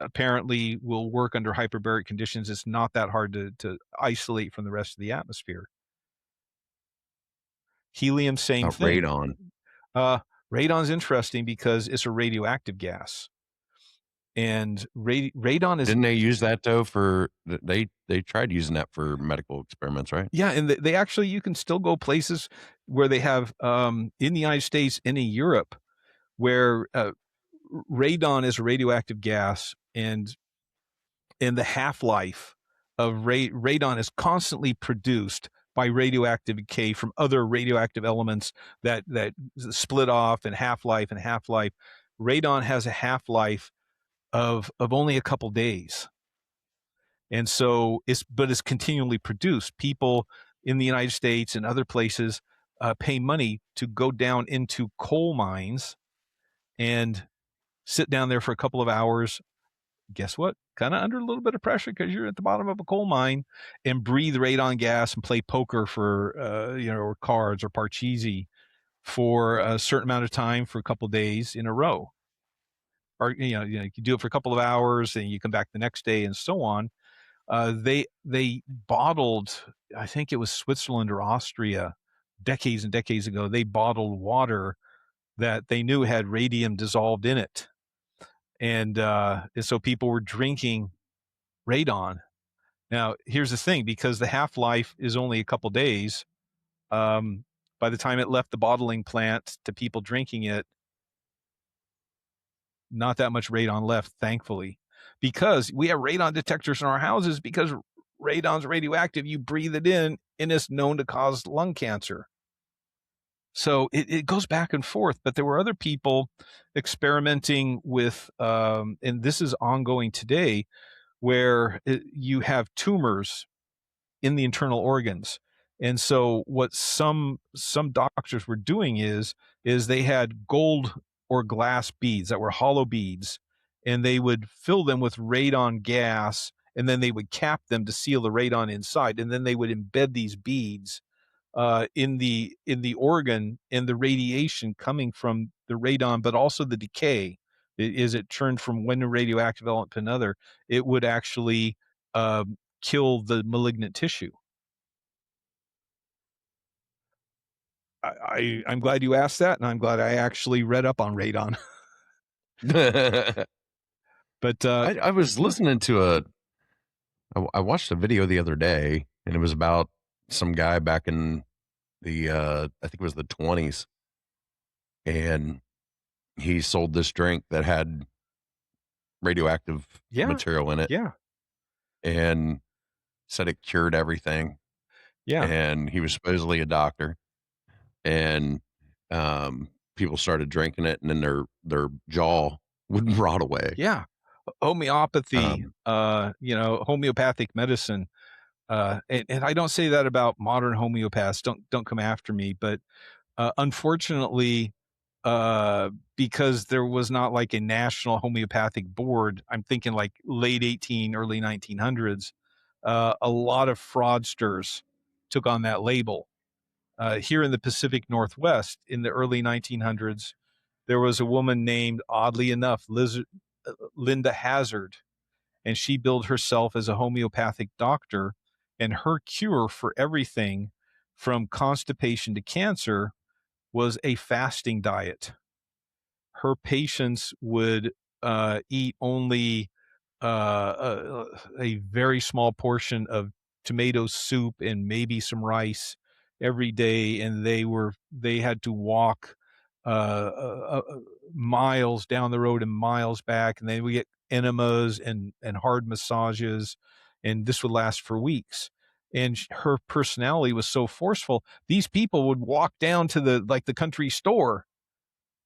apparently will work under hyperbaric conditions. It's not that hard to isolate from the rest of the atmosphere. Helium, same thing. Radon. Radon's interesting because it's a radioactive gas. And radon is... Didn't they use that though they tried using that for medical experiments, right? Yeah, and they actually, you can still go places where they have in the United States and in Europe where radon is a radioactive gas, and the half-life of radon is constantly produced by radioactive decay from other radioactive elements that split off, and half-life. Radon has a half-life of only a couple days. And so it's continually produced. People in the United States and other places pay money to go down into coal mines and sit down there for a couple of hours. Guess what? Kind of under a little bit of pressure because you're at the bottom of a coal mine, and breathe radon gas and play poker for, or cards or Parcheesi for a certain amount of time for a couple of days in a row. Or, you do it for a couple of hours and you come back the next day and so on. They bottled, I think it was Switzerland or Austria, decades and decades ago, they bottled water that they knew had radium dissolved in it. And so people were drinking radon. Now, here's the thing, because the half-life is only a couple days, by the time it left the bottling plant to people drinking it, not that much radon left, thankfully, because we have radon detectors in our houses because radon's radioactive. You breathe it in, and it's known to cause lung cancer. So it goes back and forth. But there were other people experimenting with, and this is ongoing today, where you have tumors in the internal organs. And so what some doctors were doing is they had gold or glass beads that were hollow beads, and they would fill them with radon gas, and then they would cap them to seal the radon inside, and then they would embed these beads in the organ, and the radiation coming from the radon, but also the decay. Is it turned from one radioactive element to another? It would actually kill the malignant tissue. I'm glad you asked that, and I'm glad I actually read up on radon. But I was listening to I watched a video the other day, and it was about some guy back in the I think it was the 20s, and he sold this drink that had radioactive material in it, yeah, and said it cured everything. yeah, And he was supposedly a doctor, and people started drinking it, and then their jaw would rot away. yeah. Homeopathy, homeopathic medicine. And I don't say that about modern homeopaths. Don't come after me. But unfortunately, because there was not like a national homeopathic board, I'm thinking like late early 1900s, a lot of fraudsters took on that label. Here in the Pacific Northwest in the early 1900s, there was a woman named, oddly enough, Linda Hazard, and she billed herself as a homeopathic doctor, and her cure for everything from constipation to cancer was a fasting diet. Her patients would eat only a very small portion of tomato soup and maybe some rice every day, and they had to walk miles down the road and miles back, and then we get enemas and hard massages, and this would last for weeks. And her personality was so forceful, these people would walk down to the country store,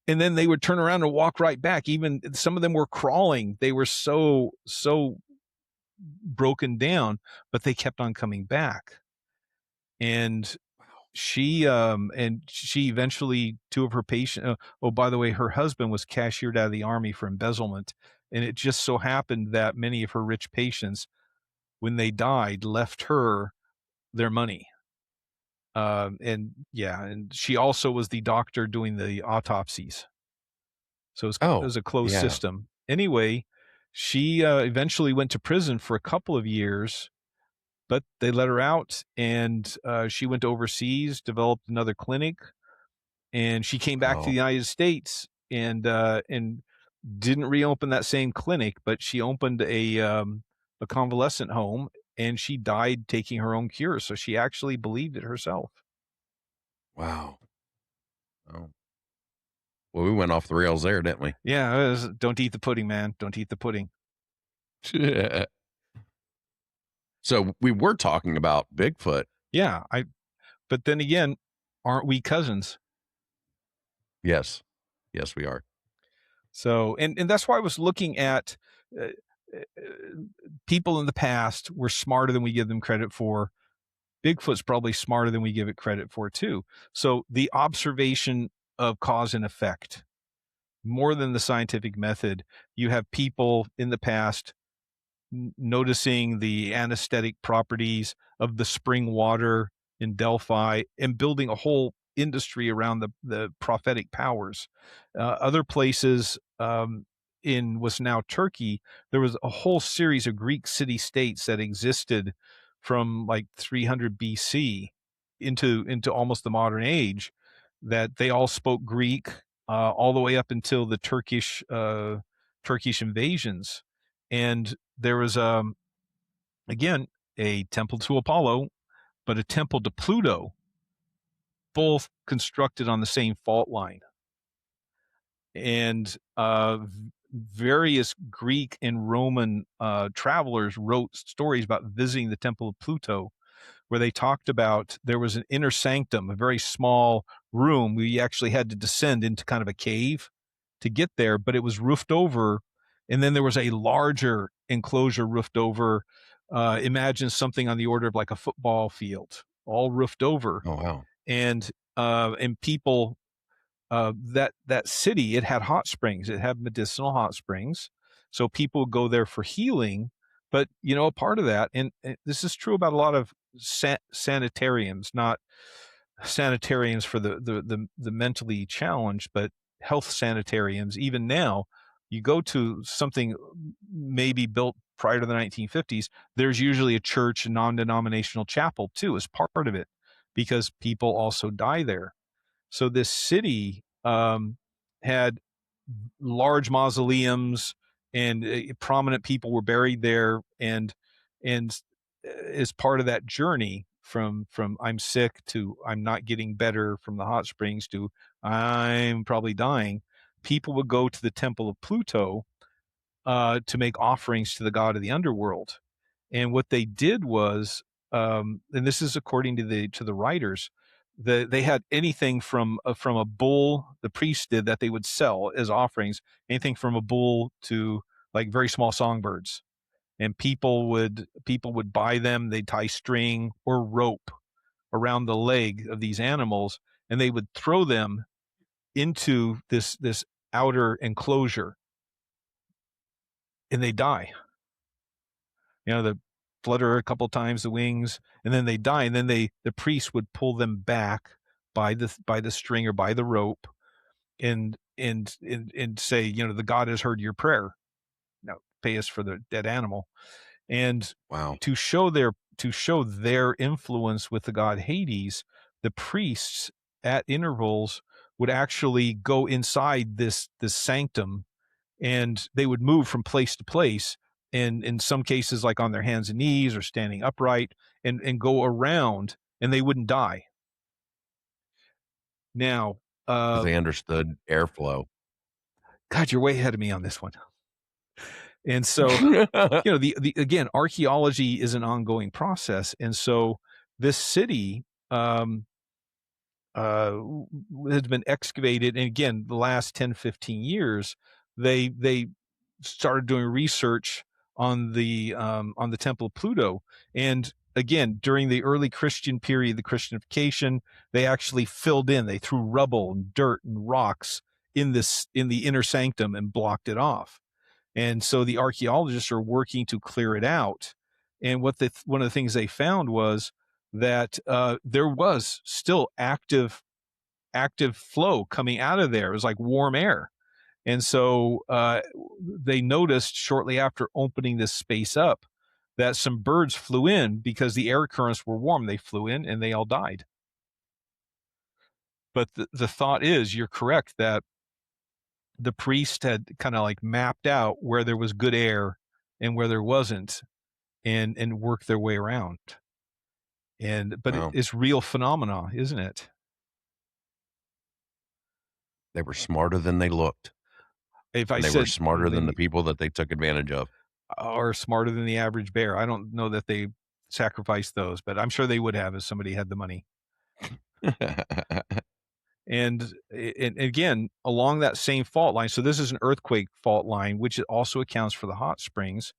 and then they would turn around and walk right back. Even some of them were crawling. They were so broken down, but they kept on coming back. And she eventually, two of her patients, oh, by the way, her husband was cashiered out of the Army for embezzlement. And it just so happened that many of her rich patients, when they died, left her their money. And she also was the doctor doing the autopsies. So it was a closed system. Anyway, she eventually went to prison for a couple of years, but they let her out, and she went overseas, developed another clinic, and she came back to the United States and didn't reopen that same clinic, but she opened a convalescent home, and she died taking her own cure. So she actually believed it herself. Wow. Oh. Well, we went off the rails there, didn't we? Yeah. Don't eat the pudding, man. Don't eat the pudding. So we were talking about Bigfoot. Yeah. But then again, aren't we cousins? Yes. Yes, we are. So, and that's why I was looking at people in the past were smarter than we give them credit for. Bigfoot's probably smarter than we give it credit for too. So the observation of cause and effect, more than the scientific method. You have people in the past noticing the anesthetic properties of the spring water in Delphi and building a whole industry around the prophetic powers. Other places in what's now Turkey, there was a whole series of Greek city-states that existed from like 300 BC into almost the modern age, that they all spoke Greek, all the way up until the Turkish invasions. And there was, again, a temple to Apollo, but a temple to Pluto, both constructed on the same fault line. And various Greek and Roman travelers wrote stories about visiting the temple of Pluto, where they talked about there was an inner sanctum, a very small room. We actually had to descend into kind of a cave to get there, but it was roofed over. And then there was a larger enclosure roofed over. Imagine something on the order of like a football field, all roofed over. Oh, wow. And people, that city, it had hot springs. It had medicinal hot springs. So people would go there for healing. But, a part of that, and this is true about a lot of sanitariums, not sanitariums for the mentally challenged, but health sanitariums. Even now, you go to something maybe built prior to the 1950s, there's usually a church, a non-denominational chapel too, as part of it, because people also die there. So this city had large mausoleums, and prominent people were buried there. And as part of that journey from I'm sick to I'm not getting better, from the hot springs to I'm probably dying, people would go to the temple of Pluto to make offerings to the god of the underworld. And what they did was, and this is according to the writers, they had anything from a bull, the priest did, that they would sell as offerings, anything from a bull to like very small songbirds. And people would buy them. They'd tie string or rope around the leg of these animals, and they would throw them into this outer enclosure, and they die. They flutter a couple times, the wings, and then they die. And then the priest would pull them back by the string or by the rope, and say, the God has heard your prayer. Now pay us for the dead animal. And Wow. to show their influence with the god Hades, the priests at intervals would actually go inside this sanctum, and they would move from place to place, and in some cases like on their hands and knees or standing upright, and go around, and they wouldn't die. Now, They understood airflow. God, you're way ahead of me on this one. And so, again, archaeology is an ongoing process. And so this city has been excavated. And again, the last 10, 15 years, they started doing research on the Temple of Pluto. And again, during the early Christian period, the Christianification, they actually filled in, they threw rubble and dirt and rocks in the inner sanctum and blocked it off. And so the archaeologists are working to clear it out. And one of the things they found was that there was still active flow coming out of there. It was like warm air. And so they noticed shortly after opening this space up that some birds flew in because the air currents were warm. They flew in and they all died. But the thought is, you're correct, that the priest had kind of like mapped out where there was good air and where there wasn't, and worked their way around. But Wow. it's real phenomena, isn't it? They were smarter than they looked. If I They said were smarter than the people that they took advantage of. Or smarter than the average bear. I don't know that they sacrificed those, but I'm sure they would have if somebody had the money. And again, along that same fault line, so this is an earthquake fault line, which also accounts for the hot springs.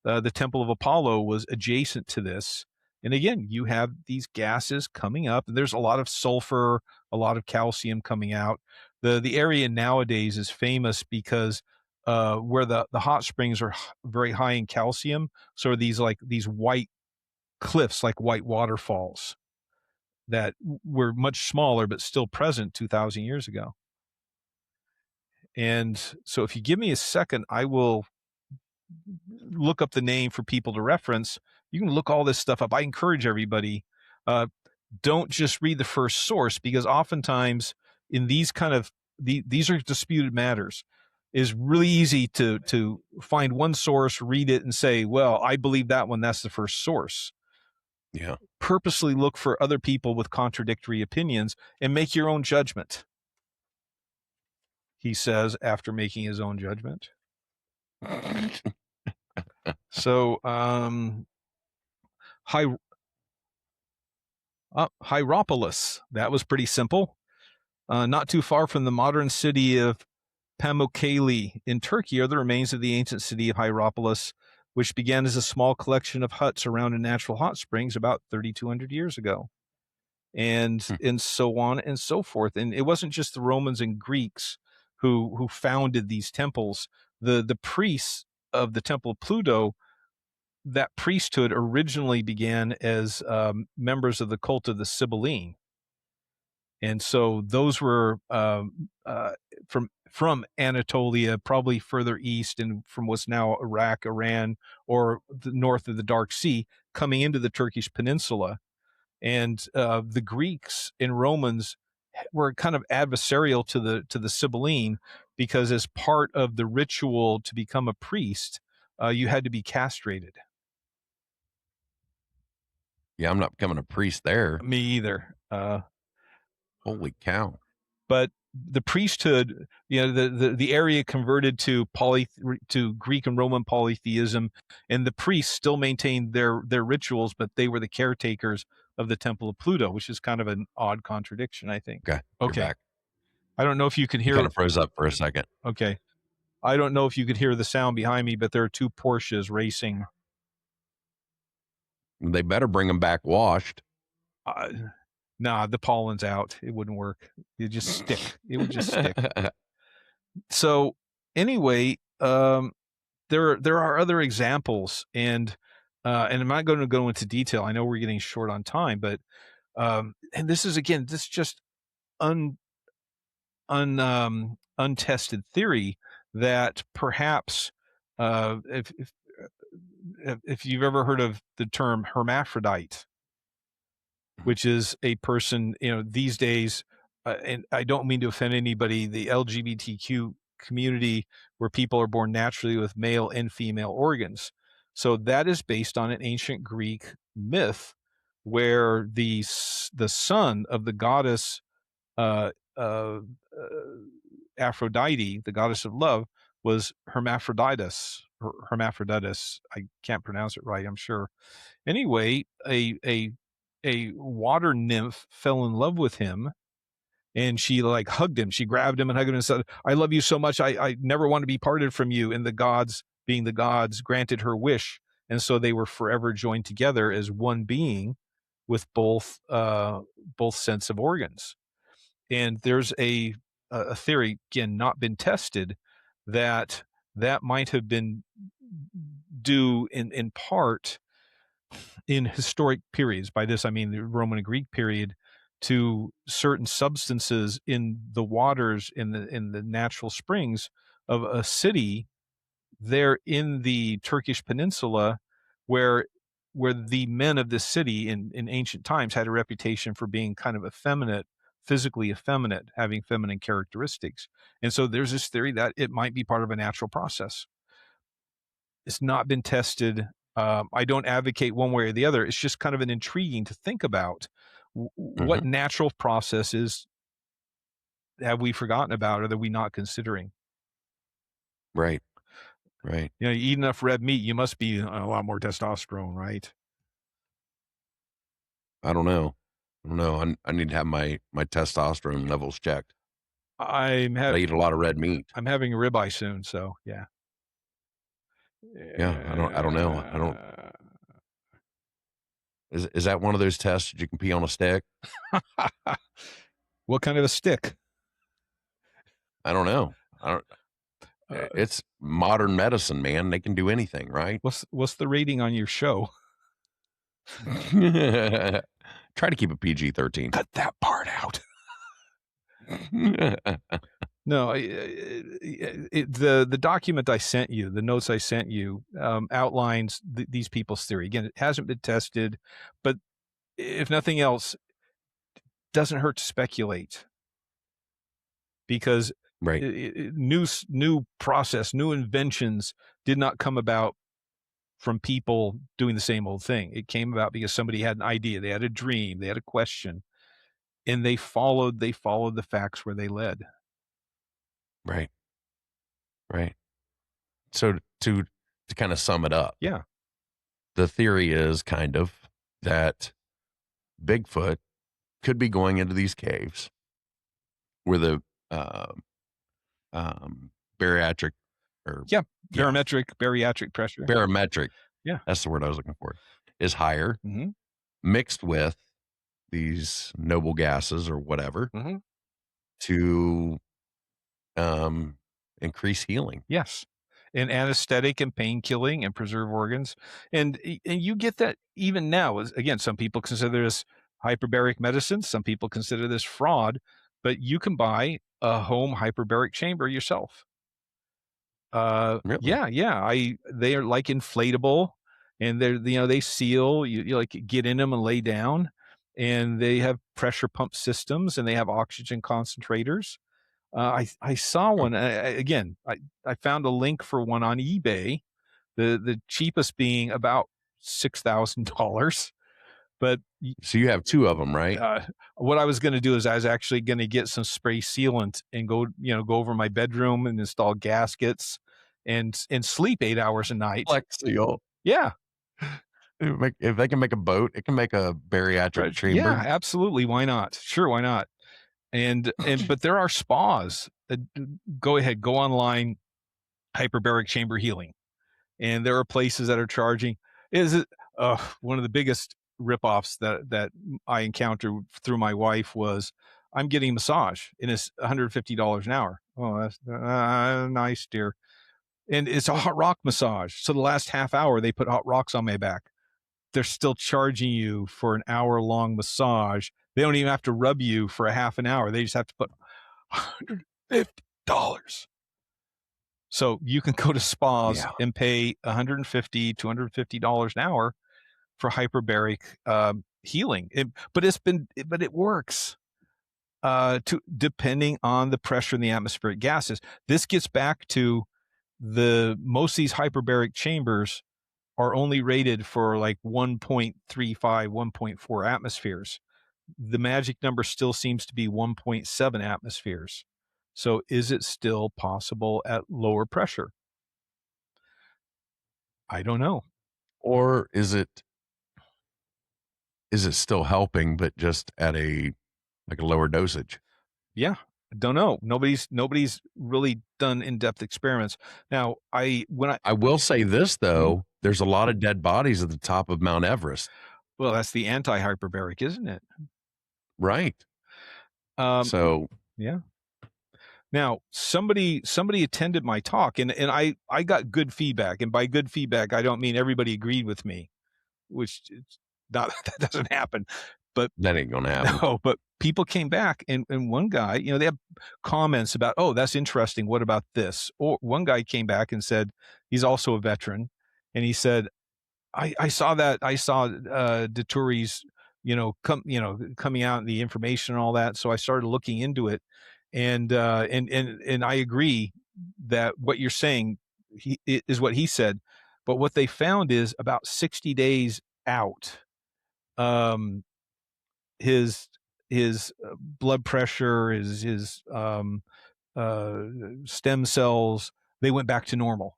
The Temple of Apollo was adjacent to this. And again, you have these gases coming up, and there's a lot of sulfur, a lot of calcium coming out. The area nowadays is famous because where the hot springs are very high in calcium, so are these white cliffs, like white waterfalls, that were much smaller but still present 2,000 years ago. And so if you give me a second, I will look up the name for people to reference. You can look all this stuff up. I encourage everybody. don't just read the first source, because oftentimes in these kind of these are disputed matters. Is really easy to find one source, read it, and say, well, I believe that one, that's the first source. Yeah. Purposely look for other people with contradictory opinions and make your own judgment, he says, after making his own judgment. So Hierapolis, that was pretty simple. Not too far from the modern city of Pamukkale in Turkey are the remains of the ancient city of Hierapolis, which began as a small collection of huts around a natural hot springs about 3,200 years ago. And so on and so forth. And it wasn't just the Romans and Greeks who founded these temples. The priests of the Temple of Pluto, that priesthood originally began as members of the cult of the Sibylline. And so those were from Anatolia, probably further east and from what's now Iraq, Iran, or the north of the Dark Sea, coming into the Turkish peninsula. And the Greeks and Romans were kind of adversarial to the Sibylline, because as part of the ritual to become a priest, you had to be castrated. Yeah, I'm not becoming a priest there. Me either. Holy cow. But the priesthood, the area converted to Greek and Roman polytheism, and the priests still maintained their rituals, but they were the caretakers of the Temple of Pluto, which is kind of an odd contradiction, I think. Okay. You're back. I don't know if you can hear. You kind of froze up for a second. Okay. I don't know if you could hear the sound behind me, but there are two Porsches racing. They better bring them back washed. Nah, the pollen's out. It wouldn't work. It just stick. It would just stick. So anyway, there are other examples, and I'm not going to go into detail. I know we're getting short on time, but and this is just untested theory that perhaps if you've ever heard of the term hermaphrodite, which is a person, these days, and I don't mean to offend anybody, the LGBTQ community, where people are born naturally with male and female organs. So that is based on an ancient Greek myth where the son of the goddess Aphrodite, the goddess of love, was Hermaphroditus. I can't pronounce it right, I'm sure. Anyway, a water nymph fell in love with him, and she hugged him. She grabbed him and hugged him and said, "I love you so much. I never want to be parted from you." And the gods, being the gods, granted her wish. And so they were forever joined together as one being with both sets of organs. And there's a theory, again, not been tested, that might have been due in part in historic periods. By this, I mean the Roman and Greek period, to certain substances in the waters, in the natural springs of a city there in the Turkish peninsula, where the men of this city in ancient times had a reputation for being kind of effeminate, physically effeminate, having feminine characteristics. And so there's this theory that it might be part of a natural process. It's not been tested. I don't advocate one way or the other. It's just kind of an intriguing to think about. What natural processes have we forgotten about, or that we not considering? Right. You eat enough red meat, you must be a lot more testosterone, right? I don't know. I need to have my testosterone levels checked. I eat a lot of red meat. I'm having a ribeye soon, so yeah. Yeah, I don't know. Is that one of those tests that you can pee on a stick? What kind of a stick? I don't know. It's modern medicine, man. They can do anything, right? What's the rating on your show? Try to keep it PG-13. Cut that part out. No, the document I sent you, the notes I sent you, outlines these people's theory. Again, it hasn't been tested, but if nothing else, doesn't hurt to speculate, because Right. new process, new inventions did not come about from people doing the same old thing. It came about because somebody had an idea, they had a dream, they had a question, and they followed the facts where they led. Right. Right. So to kind of sum it up, Yeah. the theory is kind of that Bigfoot could be going into these caves where the uh, bariatric or Yeah. yeah, Bariatric pressure. barometric, Yeah. that's the word I was looking for, is higher, Mm-hmm. mixed with these noble gases or whatever Mm-hmm. to increase healing. Yes. And anesthetic and pain killing and preserve organs. And you get that even now. Again, some people consider this hyperbaric medicine. Some people consider this fraud, but you can buy a home hyperbaric chamber yourself. Really? Yeah. They are like inflatable, and they seal, you like get in them and lay down, and they have pressure pump systems, and they have oxygen concentrators. I saw one again. I found a link for one on eBay. The cheapest being about $6,000. But So you have two of them, right? what I was going to do is I was actually going to get some spray sealant and go over my bedroom and install gaskets and sleep 8 hours a night. Flex seal. Yeah, If they can make a boat, it can make a bariatric chamber. yeah, absolutely. Why not? Sure, why not? And but there are spas. Go ahead, go online, hyperbaric chamber healing, and there are places that are charging. Is it one of the biggest ripoffs that I encountered through my wife was I'm getting a massage and it's $150 an hour. Oh, that's nice, dear. And it's a hot rock massage. So the last half hour they put hot rocks on my back. They're still charging you for an hour-long massage. They don't even have to rub you for a half an hour. They just have to put $150. So you can go to spas and pay $150, $250 an hour for hyperbaric healing. But it works depending on the pressure in the atmospheric gases. This gets back to most of these hyperbaric chambers are only rated for like 1.35, 1.4 atmospheres. The magic number still seems to be 1.7 atmospheres. So is it still possible at lower pressure? I don't know. Or is it still helping, but just at a lower dosage? Yeah, don't know. Nobody's really done in-depth experiments. Now, I will say this though, there's a lot of dead bodies at the top of Mount Everest. Well, that's the anti-hyperbaric, isn't it? Right. So yeah. Now, somebody attended my talk, and I got good feedback, and by good feedback, I don't mean everybody agreed with me, which that doesn't happen. But that ain't gonna happen. No, but people came back, and one guy, they have comments about, oh, that's interesting. What about this? Or one guy came back and said, he's also a veteran, and he said, I saw Deturi's, coming out and the information and all that. So I started looking into it, and I agree that what you're saying is what he said, but what they found is about 60 days out, his blood pressure, his stem cells, they went back to normal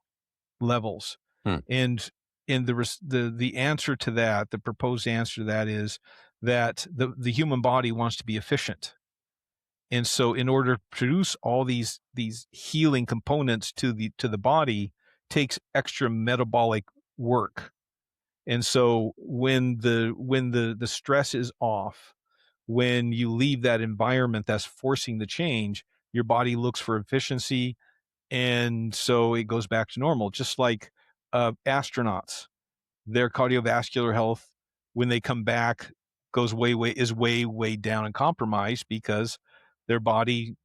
levels. And the answer to that, the proposed answer to that is that the human body wants to be efficient. And so in order to produce all these healing components to the body takes extra metabolic work. And so when the stress is off, when you leave that environment that's forcing the change, your body looks for efficiency, and so it goes back to normal. Just like astronauts, their cardiovascular health, when they come back, goes way down and compromised because their body,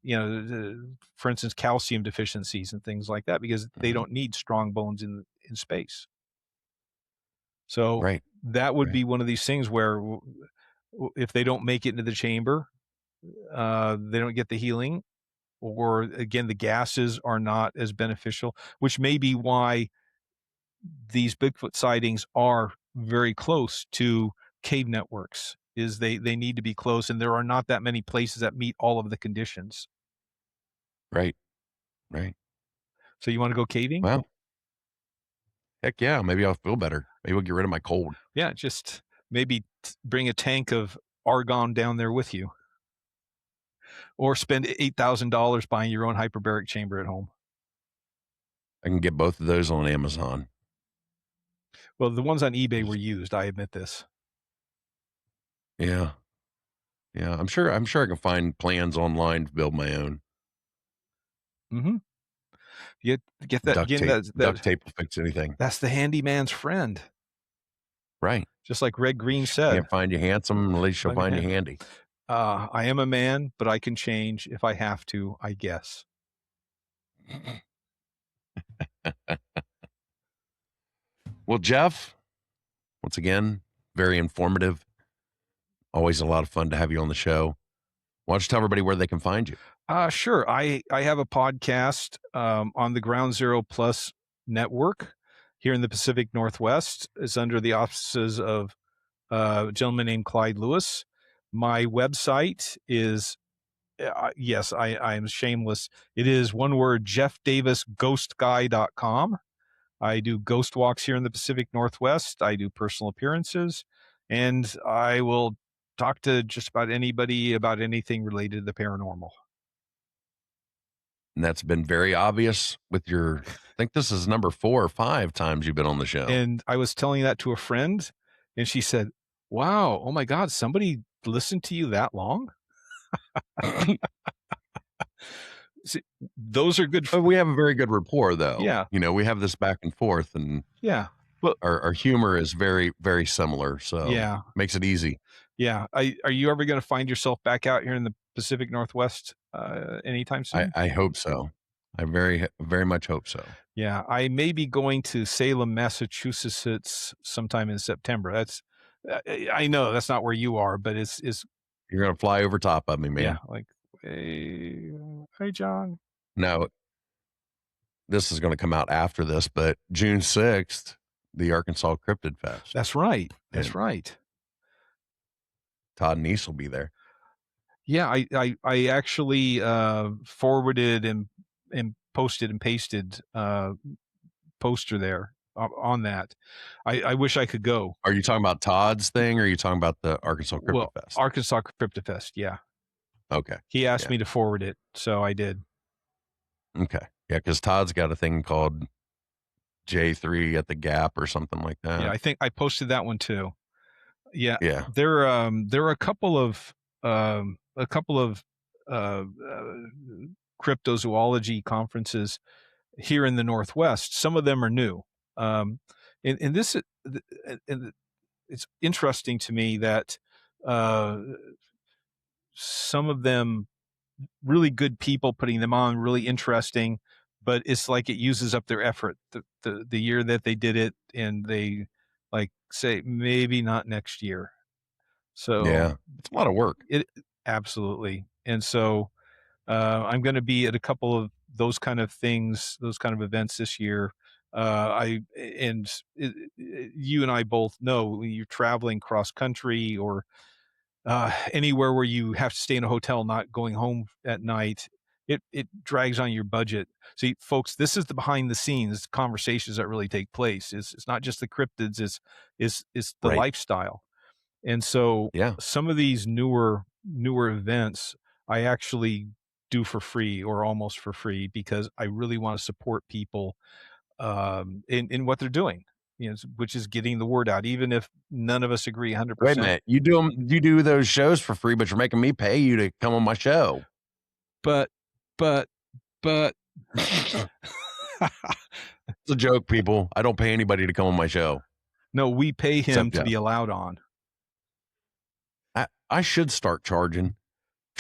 for instance, calcium deficiencies and things like that, because they don't need strong bones in space. So that would be one of these things where if they don't make it into the chamber, they don't get the healing, or again, the gases are not as beneficial, which may be why these Bigfoot sightings are very close to cave networks. Is they need to be close, and there are not that many places that meet all of the conditions. Right. Right. So you want to go caving? Well, heck yeah. Maybe I'll feel better. Maybe we'll get rid of my cold. Yeah, just maybe bring a tank of argon down there with you, or spend $8,000 buying your own hyperbaric chamber at home. I can get both of those on Amazon. Well, the ones on eBay were used. I admit this. Yeah. Yeah. I'm sure I can find plans online to build my own. Mm-hmm. Get that. Duct Again, tape. Duct tape will fix anything. That's the handyman's friend. Right. Just like Red Green said. Can't find you handsome, at least she'll find you handy. I am a man, but I can change if I have to, I guess. Well, Jeff, once again, very informative. Always a lot of fun to have you on the show. Why don't you tell everybody where they can find you? Sure. I have a podcast on the Ground Zero Plus network here in the Pacific Northwest. It's under the auspices of a gentleman named Clyde Lewis. My website is, yes, I am shameless. It is one word, jeffdavisghostguy.com. I do ghost walks here in the Pacific Northwest. I do personal appearances, and I will talk to just about anybody about anything related to the paranormal. And that's been very obvious with your, I think this is number 4 or 5 times you've been on the show. And I was telling that to a friend, and she said, wow, oh my God, somebody listened to you that long? See, those are good. But we have a very good rapport, though. Yeah. You know, we have this back and forth, and yeah, but our humor is very, very similar. So yeah, makes it easy. Yeah. Are you ever going to find yourself back out here in the Pacific Northwest anytime soon? I hope so. I very, very much hope so. Yeah. I may be going to Salem, Massachusetts sometime in September. That's, I know that's not where you are, but it's You're going to fly over top of me, man. yeah. Like, hey, John. Now, this is going to come out after this, but June 6th, the Arkansas Cryptid Fest. That's right. That's And right. Todd Neese will be there. Yeah, I actually forwarded and posted and pasted poster there on that. I wish I could go. Are you talking about Todd's thing, or are you talking about the Arkansas Cryptid Fest? Arkansas Cryptid Fest, yeah. Okay. He asked me to forward it, so I did. Okay. Yeah, because Todd's got a thing called J3 at the Gap or something like that. Yeah, I think I posted that one too. Yeah. Yeah. There are a couple of cryptozoology conferences here in the Northwest. Some of them are new. And this, and it's interesting to me that some of them, really good people putting them on, really interesting, but it's like it uses up their effort. The year that they did it, and they like say maybe not next year. So yeah, it's a lot of work. It absolutely. And so I'm going to be at a couple of those kind of things, those kind of events this year. You and I both know when you're traveling cross country or anywhere where you have to stay in a hotel, not going home at night, it drags on your budget. See, folks, this is the behind the scenes conversations that really take place. It's not just the cryptids, it's the lifestyle. And so some of these newer events I actually do for free or almost for free, because I really want to support people in what they're doing, which is getting the word out, even if none of us agree 100%. Wait a minute, you do those shows for free, but you're making me pay you to come on my show. But it's a joke, people. I don't pay anybody to come on my show. No, we pay him to be allowed on. I should start charging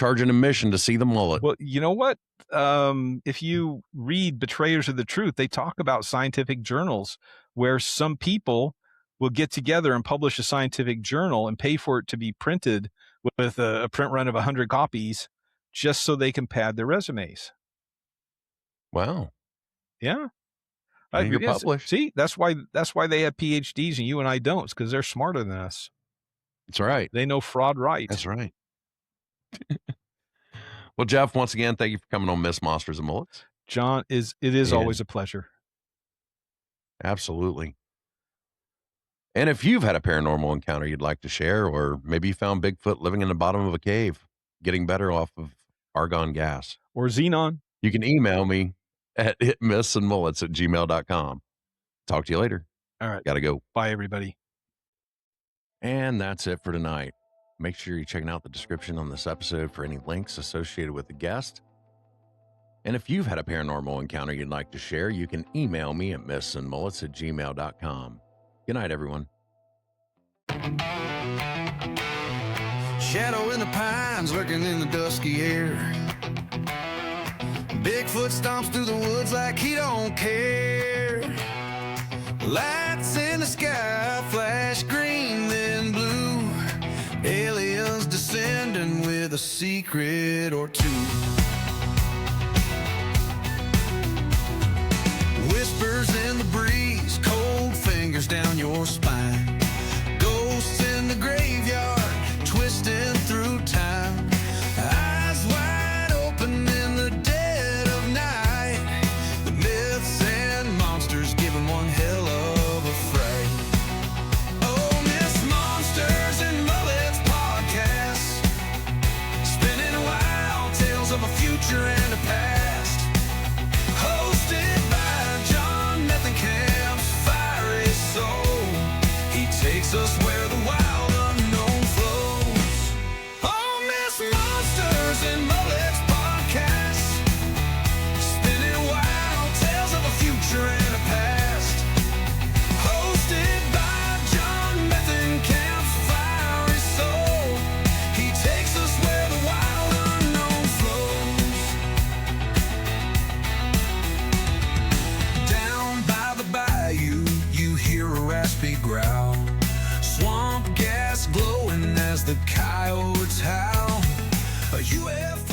admission to see the mullet. Well, you know what? If you read Betrayers of the Truth, they talk about scientific journals where some people will get together and publish a scientific journal and pay for it to be printed with a print run of 100 copies just so they can pad their resumes. Wow. Yeah. And you're published. See, that's why they have PhDs and you and I don't. It's because they're smarter than us. That's right. They know fraud right. That's right. Well, Jeff, once again, thank you for coming on Myths, Monsters, and Mullets. John, it is always a pleasure. Absolutely. And if you've had a paranormal encounter you'd like to share, or maybe you found Bigfoot living in the bottom of a cave, getting better off of argon gas, or xenon, you can email me at mythsandmullets@gmail.com. Talk to you later. All right. Gotta go. Bye, everybody. And that's it for tonight. Make sure you're checking out the description on this episode for any links associated with the guest. And if you've had a paranormal encounter you'd like to share, you can email me at mythsandmullets@gmail.com. Good night, everyone. Shadow in the pines lurking in the dusky air. Bigfoot stomps through the woods like he don't care. Lights in the sky flash green then blue. Aliens descending with a secret or two. Whispers in the breeze, cold fingers down your spine. Ghosts in the graveyard, twisting through time. Eyes wide open in the dead of night. The myths and monsters giving one hell of a fright. Oh, Myths, Monsters, and Mullets Podcast, spinning wild tales of a future and a past. Hosted by John Methencamp's fiery soul. He takes us where the wild unknown flows. Oh, Myths, Monsters, and Mullets Podcast, spinning wild tales of a future and a past. Hosted by John Methencamp's fiery soul. He takes us where the wild unknown flows. Down by the bayou, you hear a raspy growl. Swamp gas glowing as the coyotes howl. A UFO